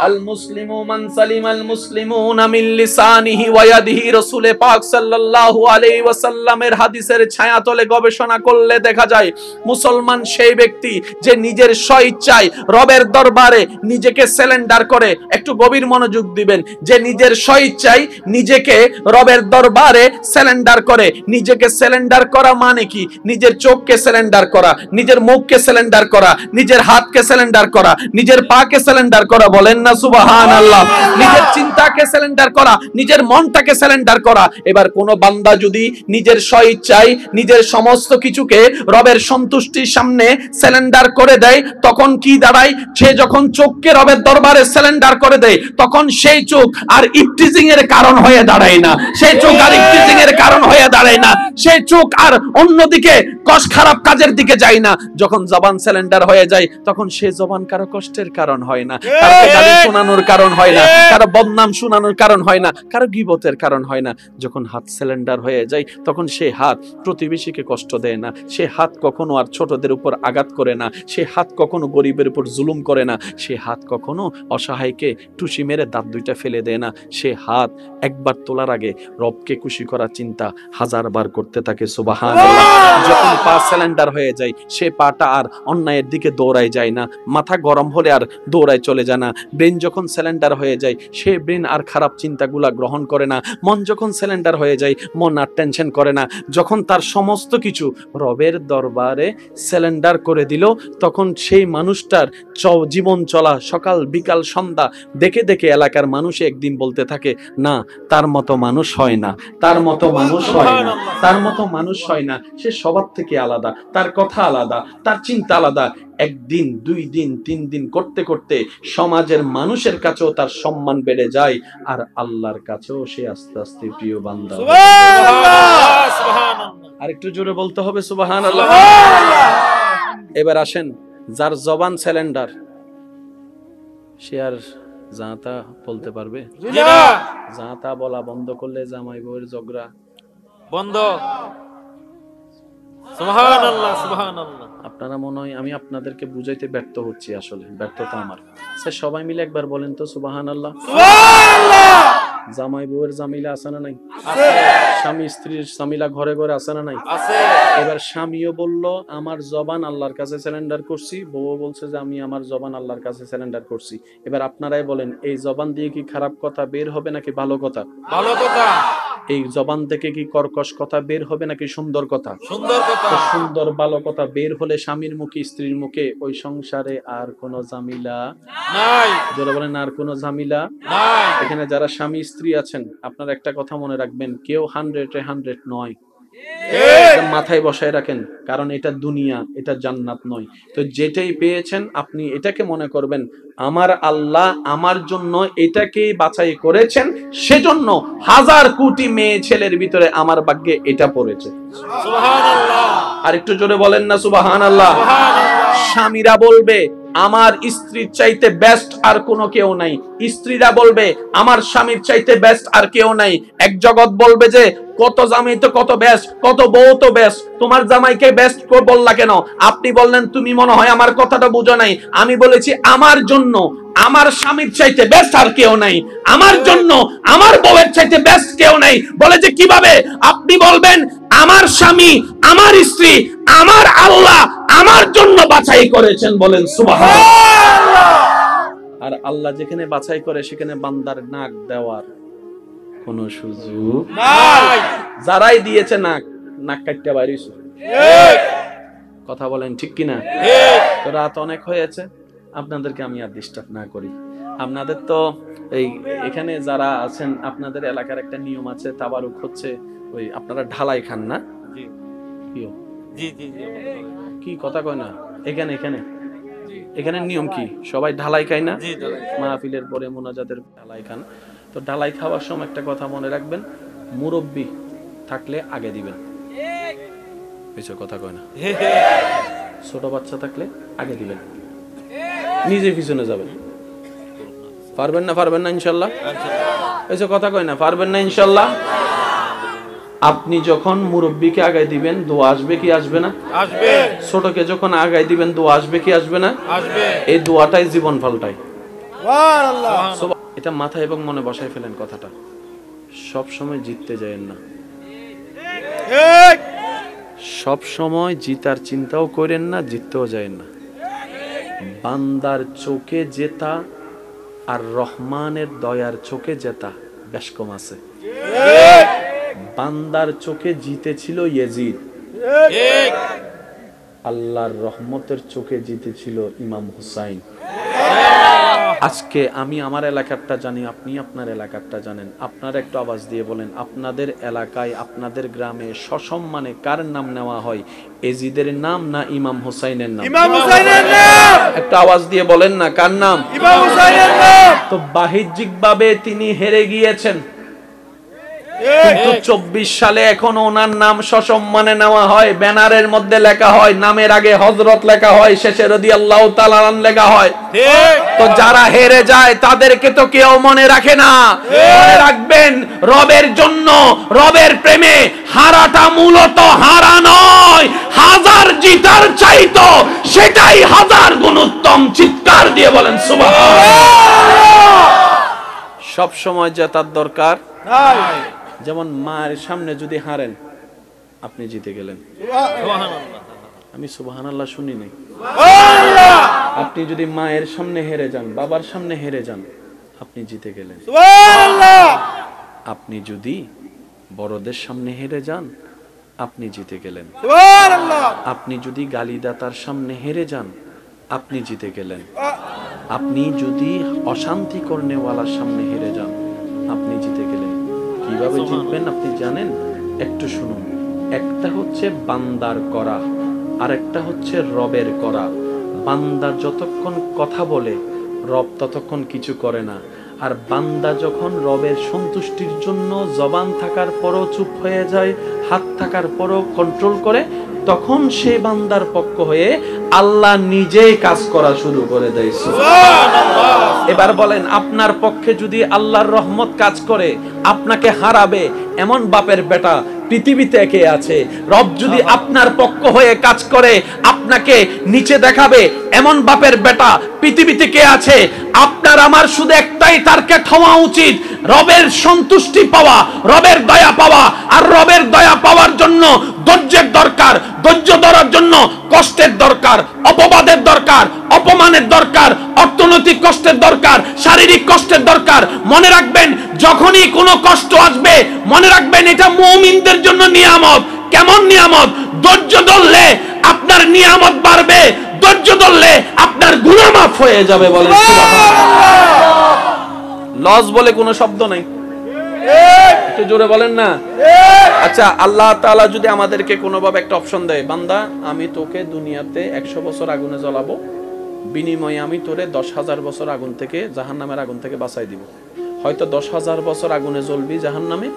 আল মুসলিমু মান সালিমাল মুসলিমুনা মিন লিসানিহি ওয়া ইয়াদিহি। রাসূল পাক সাল্লাল্লাহু আলাইহি ওয়াসাল্লামের হাদিসের ছায়াতলে গবেষণা করলে দেখা যায় মুসলমান সেই ব্যক্তি যে নিজের স্বইচ্ছায় রবের দরবারে নিজেকে সারেন্ডার করে। একটু গভীর মনোযোগ দিবেন, যে নিজের স্বইচ্ছায় নিজেকে রবের দরবারে সারেন্ডার করে। নিজেকে সারেন্ডার করা মানে কি? নিজের চোখকে সারেন্ডার করা, নিজের মুখকে সারেন্ডার করা, নিজের হাতকে সারেন্ডার করা, নিজের পাকে সারেন্ডার করা। বলেন না সুবহানাল্লাহ। নিজের চিন্তাকে সারেন্ডার করা, নিজের মনটাকে সারেন্ডার করা। এবার কোন বান্দা যদি নিজের স্বইচ্ছায় নিজের সমস্ত কিছুকে রবের সন্তুষ্টির সামনে সারেন্ডার করে দেয়, তখন কি দাঁড়ায়? সে যখন চোখকে রবের দরবারে সারেন্ডার করে দেয়, তখন সেই চোখ আর ইফটিজিং এর কারণ হয়ে দাঁড়ায় না। সেই চোখ আর ইফটিজিং এর কারণ হয়ে দাঁড়ায় না। সেই চোখ আর অন্যদিকে কষ্ট খারাপ কাজের দিকে যায় না। যখন জবান সারেন্ডার হয়ে যায়, তখন সে জবান কারো কষ্টের কারণ হয় না, কারো গালি শোনানোর কারণ হয় না, কারো বদনাম শোনানোর কারণ হয় না, কারো গীবতের কারণ হয় না। যখন হাত সারেন্ডার হয়ে যায়, তখন সে হাত প্রতিবেশীকে কষ্ট দেয় না, সে হাত কখনো আর ছোটদের উপর আঘাত করে না, সে হাত কখনো গরিবের উপর জুলুম করে না, সে হাত কখনো অসহায়কে টুসি মেরে দাঁত দুইটা ফেলে দেয় না। সে হাত একবার তোলার আগে রবকে খুশি করার চিন্তা হাজারবার করতে থাকে। সুবহানাল্লাহ। যখন পা সারেন্ডার হয়ে যায়, সে পাটা আর অন্যায়ের দিকে দৌড়ায় যায় না, মাথা গরম হলে আর দৌড়ায় চলে যায় না। ব্রেন যখন সারেন্ডার হয়ে যায়, সে ব্রেন আর খারাপ চিন্তাগুলা গ্রহণ করে না। মন যখন সারেন্ডার হয়ে যায়, মন আর টেনশন করে না। যখন তার সমস্ত কিছু রবের দরবারে সারেন্ডার করে দিল, তখন সেই মানুষটার জীবন চলা সকাল বিকাল সন্ধ্যা দেখে দেখে এলাকার মানুষ একদিন বলতে থাকে, না তার মতো মানুষ হয় না, তার মতো মানুষ হয় না, তার মতো মানুষ হয় না। সে সবার থেকে আলাদা, তার কথা আলাদা, তার চিন্তা আলাদা। একদিন, 2 দিন, 3 দিন করতে করতে সমাজের মানুষের কাছেও তার সম্মান বেড়ে যায়, আর আল্লাহর কাছেও সে আস্তে আস্তে প্রিয় বান্দা। আর একটু জোরে বলতে হবে সুবহানাল্লাহ। এবার আসেন, যার জবান সারেন্ডার, সে আর জাতা বলতে পারবে? জাতা বলা বন্ধ করলে জামাই বউয়ের ঝগড়া বন্ধ। সুবহানাল্লাহ, সুবহানাল্লাহ। আপনারা মনে হয় আমি আপনাদেরকে বুঝাইতে ব্যর্থ হচ্ছি, আসলে ব্যর্থতা আমার। স্যার সবাই মিলে একবার বলেন তো সুবহানাল্লাহ। জামাই বউয়ের জামিলা আছে না নাই? স্বামী স্ত্রীর জামিলা ঘরে ঘরে আছে না নাই? এবার স্বামীও বলল আমার জবান আল্লাহর কাছে সারেন্ডার করছি, বউও বলছে যে আমি আমার জবান আল্লাহর কাছে সারেন্ডার করছি। এবার আপনারাই বলেন, এই জবান দিয়ে কি খারাপ কথা বের হবে নাকি ভালো কথা? ভালো কথা। এই জবান থেকে কি কর্কশ কথা বের হবে নাকি সুন্দর কথা? সুন্দর কথা। সুন্দর ভালো কথা বের হলে স্বামীর মুখে স্ত্রীর মুখে ওই সংসারে আর কোনো ঝামেলা নাই। জোরে বলেন, আর কোনো ঝামেলা নাই। এখানে যারা স্বামী স্ত্রী আছেন, আপনারা একটা কথা মনে রাখবেন, কেউ 100-এ 100 নয়। মাথায় বসায় রাখেন, কারণ এটা দুনিয়া, এটা জান্নাত নয়। তো যেটাই পেয়েছেন আপনি এটাকে মনে করবেন আমার আল্লাহ আমার জন্য এটাকেই বাছাই করেছেন, সেজন্য 1000 কোটি মেয়ে ছেলের ভিতরে আমার ভাগ্যে এটা পড়েছে। সুবহানাল্লাহ। আর একটু জোরে বলেন না সুবহানাল্লাহ। স্বামীরা বলবে আমার স্ত্রীর চাইতে বেস্ট আর কোনো কেউ নাই, স্ত্রীরা বলবে আমার স্বামীর চাইতে বেস্ট আর কেউ নাই। এক জগৎ বলবে যে কত জামাই তো কত বেস্ট, কত বউ তো বেস্ট, তোমার জামাইকে বেস্ট বললা কেন? আপনি বললেন তুমি মনে হয় আমার কথাটা বুঝো নাই। আমি বলেছি আমার জন্য আমার স্বামীর চাইতে বেস্ট আর কেউ নাই, আমার জন্য আমার বউয়ের চাইতে বেস্ট কেউ নাই। বলে যে কিভাবে? আপনি বলবেন আমার স্বামী আমার স্ত্রী আমার আল্লাহ আমার জন্য বাছাই করেছেন, বলেন সুবহানাল্লাহ। আর আল্লাহ যেখানে বাছাই করে সেখানে বান্দার নাক দেওয়ার কোনো সুযোগ নাই। যারাই দিয়েছে নাক, নাক কাটতে বাইরেছে। কথা বলেন ঠিক কিনা? তো রাত অনেক হয়েছে, আপনাদেরকে আমি আর ডিস্টার্ব না করি। আপনাদের তো এই এখানে যারা আছেন আপনাদের এলাকার একটা নিয়ম আছে, তাবারুক হচ্ছে ওই আপনারা ঢালাই খান না? জি কি জি জি জি। কি কথা কয় না? এখানে এখানে এখানে নিয়ম কি? সবাই ঢালাই খায় না? জি ঢালাই। মাহফিলের পরে মোনাজাতের ঢালাই খান। তো ঢালাই খাওয়ার সময় একটা কথা মনে রাখবেন, মুরব্বি থাকলে আগে দিবেন। কিছু কথা কয় না। ছোট বাচ্চা থাকলে আগে দিবেন, নিজে পিছনে যাবেন। পারবেন না? পারবেন না ইনশাল্লাহ? এসব কথা কয় না, পারবেন না ইনশাল্লাহ? আপনি যখন মুরব্বিকে আগায় দিবেন, দোয়া আসবে কি আসবে না? আসবে। ছোটকে যখন আগায় দিবেন, দোয়া আসবে কি আসবে না? আসবে। এই দোয়াটাই জীবন পাল্টায়। সুবহানাল্লাহ। এটা মাথায় এবং মনে বসায় ফেলেন কথাটা, সব সময় জিততে যায়েন না, ঠিক। সব সময় জিতার চিন্তাও করেন না, জিততেও যায়েন না। বান্দার চোখে জেতা আর রহমানের দয়ার চোখে জেতা বেশ কম আছে। বান্দার চোখে জিতেছিল ইয়েজিদ, ঠিক। আল্লাহর রহমতের চোখে জিতেছিল ইমাম হুসাইন। আজকে আমি আমার এলাকারটা জানি, আপনি আপনার এলাকারটা জানেন। আপনারা একটু আওয়াজ দিয়ে বলেন, আপনাদের এলাকায় আপনাদের গ্রামে সসম্মানে কার নাম নেওয়া হয়, এজিদের নাম না ইমাম হুসাইনের নাম? ইমাম হুসাইনের নাম। একটা আওয়াজ দিয়ে বলেন না, কার নাম? ইমাম হুসাইনের নাম। তো বাহ্যিকভাবে তিনি হেরে গিয়েছেন, কিন্তু 24 সালে এখন ওনার নাম সসম্মানে নেওয়া হয়, ব্যানারের মধ্যে লেখা হয়, নামের আগে হযরত লেখা হয়, শেষে রাদিয়াল্লাহু তাআলা লেখা হয়। ঠিক। তো যারা হেরে যায় তাদেরকে তো কেউ মনে রাখে না। মনে রাখবেন, রবের জন্য, রবের প্রেমে হারাটা মূলত হারা নয়, হাজার জিতার চাইতো সেটাই হাজার গুণ উত্তম। চিৎকার দিয়ে বলেন সুবহানাল্লাহ। সব সময় জেতার দরকার নাই। যেমন মায়ের সামনে যদি হারেন, আপনি জিতে গেলেন। সুবহানাল্লাহ। আমি সুবহানাল্লাহ শুনি নাই। সুবহানাল্লাহ। আপনি যদি মায়ের সামনে হেরে যান, বাবার সামনে হেরে যান, আপনি জিতে গেলেন। সুবহানাল্লাহ। আপনি যদি বড়দের সামনে হেরে যান, আপনি জিতে গেলেন। সুবহানাল্লাহ। আপনি যদি গালিদাতার সামনে হেরে যান, আপনি জিতে গেলেন। আপনি যদি অশান্তি করনেওয়ালার সামনে হেরে যান, আপনি জিতে গেলেন। কিভাবে জিতবেন আপনি জানেন? একটু শুনুন। একটা হচ্ছে বান্দার করা, আর একটা হচ্ছে রবের করা। বান্দা যতক্ষণ কথা বলে, রব ততক্ষণ কিছু করে না। আর বান্দা যখন রবের সন্তুষ্টির জন্য জবান থাকার পরও চুপ হয়ে যায়, হাত থাকার পরও কন্ট্রোল করে, তখন সে বান্দার পক্ষ হয়ে আল্লাহ নিজেই কাজ করা শুরু করে দেয়। এবার বলেন, আপনার পক্ষে যদি আল্লাহর রহমত কাজ করে, আপনাকে হারাবে এমন বাপের বেটা পৃথিবীতে কে আছে? রব যদি আপনার পক্ষ হয়ে কাজ করে, আপনাকে নিচে দেখাবে এমন বাপের বেটা পৃথিবীতে কে আছে? আপনার আমার শুধু একটাই টার্গেট হওয়া উচিত, রবের সন্তুষ্টি পাওয়া, রবের দয়া পাওয়া। আর রবের দয়া পাওয়ার জন্য ধৈর্যের দরকার, ধৈর্য ধরার জন্য কষ্টের দরকার, অপবাদের দরকার, অপমানের দরকার, অর্থনৈতিক কষ্টের দরকার, শারীরিক কষ্টের দরকার। মনে রাখবেন, যখনই কোনো কষ্ট আসবে, মনে রাখবেন এটা মুমিনদের জন্য নিয়ামত। কেমন নিয়ামত? ধৈর্য ধরলে আপনার নিয়ামত বাড়বে, ধৈর্য ধরলে আপনার গুনাহ মাফ হয়ে যাবে। বলেন সুবহানাল্লাহ। লস বলে কোনো শব্দ নাই, একটু জোরে বলেন না। আচ্ছা, আল্লাহ তাআলা যদি আমাদেরকে কোনোভাবে একটা অপশন দেয়, বান্দা আমি তোকে দুনিয়াতে 100 বছর আগুনে জ্বলাবো, বিনিময়ে আমি তোরে 10,000 বছর আগুন থেকে, জাহান্নামের আগুন থেকে বাঁচাই দিব। হয়তো 10,000 বছর আগুনে জ্বলবি জাহান্নামে,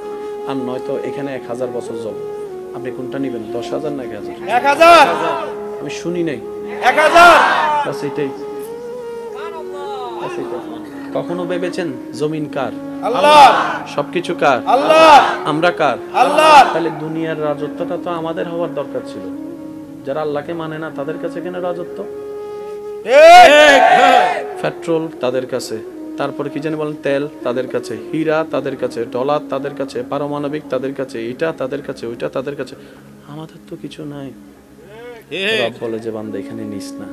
আর নয়তো এখানে 1,000 বছর জ্বল। আপনি কোনটা নেবেন? 10,000 না 1,000? 1000। আমি শুনি নাই। 1000। বাস এটাই। বাস এটাই। কখনো ভেবেছেন জমিন কার? আল্লাহ। সবকিছু কার? আল্লাহ। আমরা কার? আল্লাহ। তাহলে দুনিয়ার রাজত্বটা তো আমাদের হওয়ার দরকার ছিল। যারা আল্লাহকে মানে না তাদের কাছে কেন রাজত্ব? ঠিক। পেট্রোল তাদের কাছে, তারপরে কি জানি বলেন, তেল তাদের কাছে, হীরা তাদের কাছে, ডলার তাদের কাছে, পারমাণবিক তাদের কাছে, এটা তাদের কাছে, ওইটা তাদের কাছে। আমাদের তো কিছু নাই। রব বলে যে বান্দা এখানে নিস না,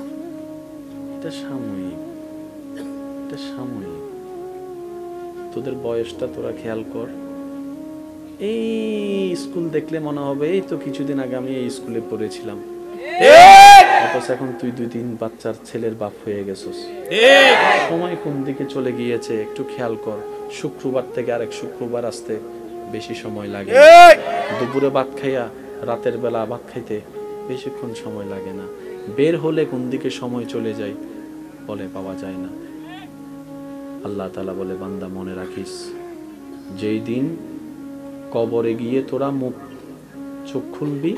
এটা সাময়িক, এটা সাময়িক। তোদের বয়সটা তোরা খেয়াল কর। এই স্কুল দেখলে মনে হবে এই তো কিছুদিন আগে আমি এই স্কুলে পড়েছিলাম, অথচ এখন তুই 2-3 বাচ্চার ছেলের বাপ হয়ে গেছিস। সময় কোন দিকে চলে গিয়েছে একটু খেয়াল কর। শুক্রবার থেকে আরেক শুক্রবার আসতে বেশি সময় লাগে, দুপুরে ভাত খাইয়া রাতের বেলা ভাত খাইতে বেশিক্ষণ সময় লাগে না। বের হলে কোন দিকে সময় চলে যায় বলে পাওয়া যায় না। আল্লাহ তাআলা বলে, বান্দা মনে রাখিস, যেই দিন কবরে গিয়ে তোরা মুখ চোখ খুলবি,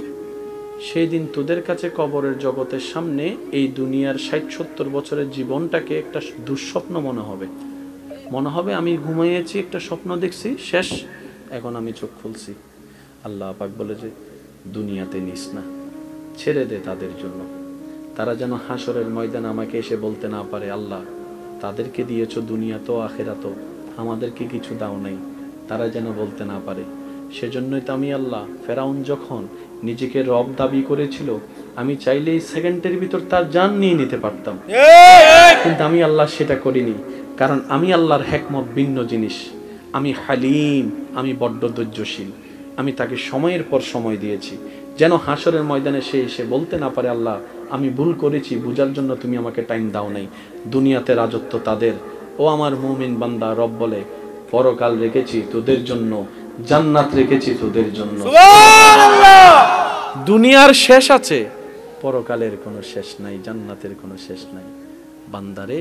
সেই দিন তোদের কাছে কবরের জগতের সামনে এই দুনিয়ার 60-70 বছরের জীবনটাকে একটা দুঃস্বপ্ন মনে হবে। মনে হবে আমি ঘুমিয়েছি, একটা স্বপ্ন দেখছি, শেষ, এখন আমি চোখ খুলছি। আল্লাহ পাক বলে যে দুনিয়াতে নিস না, ছেড়ে দে তাদের জন্য। তারা যেন হাসরের ময়দানে আমাকে এসে বলতে না পারে, আল্লাহ তাদেরকে দিয়েছো দুনিয়াতেও আখিরাতেও, আমাদেরকে কিছু দাও নাই, তারা যেন বলতে না পারে। সেজন্যই তো আমি আল্লাহ, ফেরাউন যখন নিজেকে রব দাবি করেছিল, আমি চাইলেই সেকেন্ডের ভিতর তার জান নিয়ে নিতে পারতাম, কিন্তু আমি আল্লাহ সেটা করিনি। কারণ আমি আল্লাহর হিকমত ভিন্ন জিনিস। আমি হালিম, আমি বড্ড ধৈর্যশীল। আমি তাকে সময়ের পর সময় দিয়েছি, যেন হাসরের ময়দানে সে এসে বলতে না পারে, আল্লাহ আমি ভুল করেছি, বুঝার জন্য তুমি আমাকে টাইম দাও নাই। দুনিয়াতে রাজত্ব তাদের। ও আমার মুমিন বান্দা, রব বলে পরকাল রেখেছি তোদের জন্য, জান্নাত রেখেছি তোদের জন্য। দুনিয়ার শেষ আছে, পরকালের কোনো শেষ নাই, জান্নাতের কোনো শেষ নাই। বান্দারে,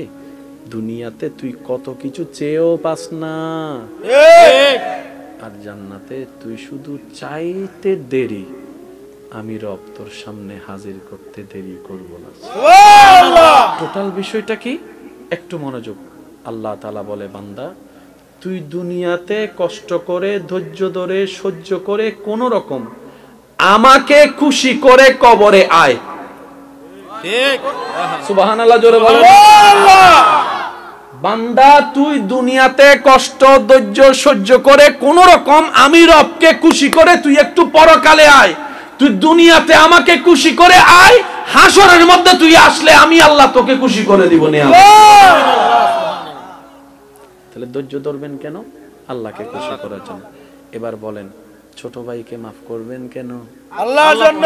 দুনিয়াতে তুই কত কিছু চেয়েও পাস না, আর জান্নাতে তুই শুধু চাইতে দেরি, আমি রব তোর সামনে হাজির করতে দেরি করব না। টোটাল বিষয়টা কি? একটু মনোযোগ। আল্লাহ তাআলা বলে, বান্দা তুই দুনিয়াতে কষ্ট করে, ধৈর্য ধরে, সহ্য করে, কোন রকম আমাকে খুশি করে কবরে আয়। ঠিক। সুবহানাল্লাহ জোরে বলো। বান্দা তুই দুনিয়াতে কষ্ট, ধৈর্য, সহ্য করে কোন রকম আমি রবকে খুশি করে তুই একটু পরকালে আয়। তুই দুনিয়াতে আমাকে খুশি করে আয়, হাসরের মধ্যে তুই আসলে আমি আল্লাহ তোকে খুশি করে দিব না। তাহলে ধৈর্য ধরবেন কেন? আল্লাহকে খুশি করার জন্য। এবার বলেন, ছোট ভাইকে মাফ করবেন কেন? আল্লাহর জন্য।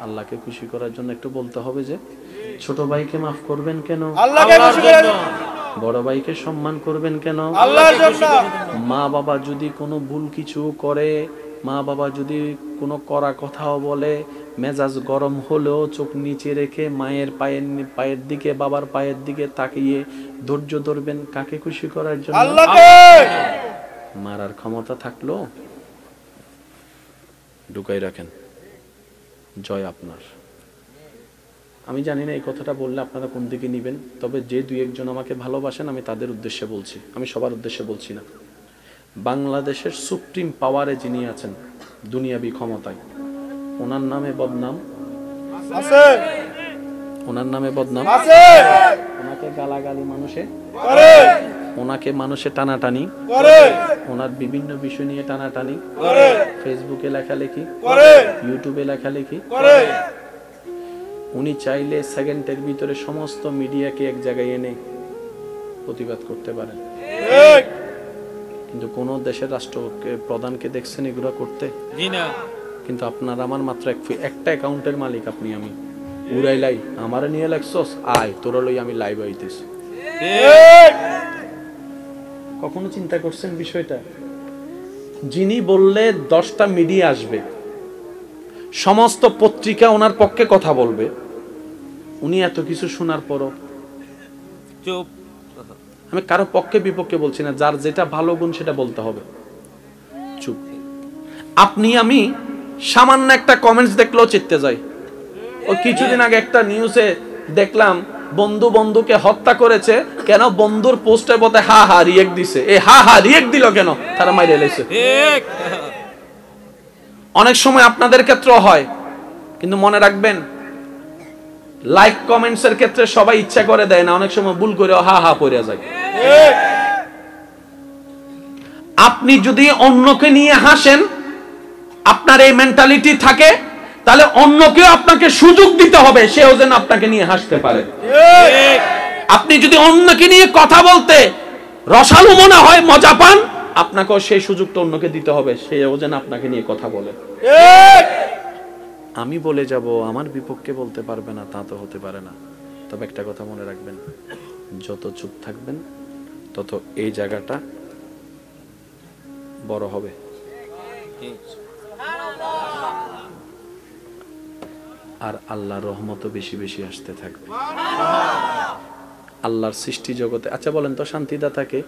আল্লাহকে খুশি করার জন্য। একটু বলতে হবে যে ছোট ভাইকে মাফ করবেন কেন? আল্লাহকে খুশি করার জন্য। বড় ভাইকে সম্মান করবেন কেন? আল্লাহর জন্য। মা বাবা যদি কোনো ভুল কিছু করে, মা বাবা যদি কোনো কড়া কথাও বলে, মেজাজ গরম হলেও চোখ নিচে রেখে মায়ের পায়ের দিকে, বাবার পায়ের দিকে তাকিয়ে ধৈর্য ধরবেন। কাকে খুশি করার জন্য? আল্লাহকে। মারার ক্ষমতা থাকলো ঢুকাই রাখেন, জয় আপনার। আমি জানি না এই কথাটা বললে আপনারা কোন দিকে নেবেন, তবে যে দুই একজন আমাকে ভালোবাসেন আমি তাদের উদ্দেশ্যে বলছি, আমি সবার উদ্দেশ্যে বলছি না। বাংলাদেশের সুপ্রিম পাওয়ারে যিনি আছেন, দুনিয়াবি ক্ষমতায়, ওনার নামে বদনাম আছে, ওনার নামে বদনাম আছে, ওনাকে গালাগালি মানুষে করে, ওনাকে মানুষে টানাটানি করে, ওনার বিভিন্ন বিষয় নিয়ে টানাটানি করে, ফেসবুকে লেখালেখি করে, ইউটিউবে লেখালেখি করে। উনি চাইলে সেকেন্ডের ভিতরে সমস্ত মিডিয়াকে এক জায়গায় এনে প্রতিবাদ করতে পারেন, ঠিক। কিন্তু কোন দেশের রাষ্ট্রকে প্রধানকে দেখছেন এগুলো করতে? জি না। কিন্তু আপনার আমার মাত্র একটা অ্যাকাউন্টের মালিক, আপনি আমি উড়াইলাই আমারে নিয়ে লেখছস, আয় তোরা লই আমি লাইভ আইতেছি। ঠিক। কখনো চিন্তা করছেন বিষয়টা? যিনি বললে 10টা মিডিয়া আসবে, সমস্ত পত্রিকা ওনার পক্ষে কথা বলবে, উনি এত কিছু শোনার পরও, চুপ। আমি কারো পক্ষে বিপক্ষে বলছি না, যার যেটা ভালো গুণ সেটা বলতে হবে, চুপ। আপনি আমি সামান্য একটা কমেন্টস দেখলেও চিত্তে যাই। ওই কিছুদিন আগে একটা নিউজে দেখলাম, বন্ধু বন্ধুকে হত্যা করেছে কেন? বন্ধুর পোস্টে বলতে হা হা রিয়েক্ট দিছে। এ হা হা রিয়েক্ট দিল কেন? তারা মাইরে লাইছে। ঠিক। অনেক সময় আপনাদের ক্ষেত্রেও হয়, কিন্তু মনে রাখবেন, লাইক কমেন্টস এর ক্ষেত্রে সবাই ইচ্ছা করে দেয় না, অনেক সময় ভুল করে হা হা পড়ে যায়। ঠিক। আপনি যদি অন্যকে নিয়ে হাসেন, আপনার এই মেন্টালিটি থাকে, তাহলে অন্যকেও আপনাকে সুযোগ দিতে হবে সেও যেন আপনাকে নিয়ে হাসতে পারে। ঠিক। আপনি যদি অন্যকে নিয়ে কথা বলতে রসালো মনে হয়, মজা পান, আপনাকেও সেই সুযোগটা অন্যকে দিতে হবে সেও যেন আপনাকে নিয়ে কথা বলে। ঠিক। আমি বলে যাব আমার বিপক্ষে বলতে পারবে না, তা তো হতে পারে না। তবে একটা কথা মনে রাখবেন, যত চুপ থাকবেন তত এই জায়গাটা বড় হবে। আর আল্লাহর রহমতও বেশি বেশি আসতে থাকবে। আল্লাহর সৃষ্টি জগতে, আচ্ছা বলেন তো শান্তিদাতাকে?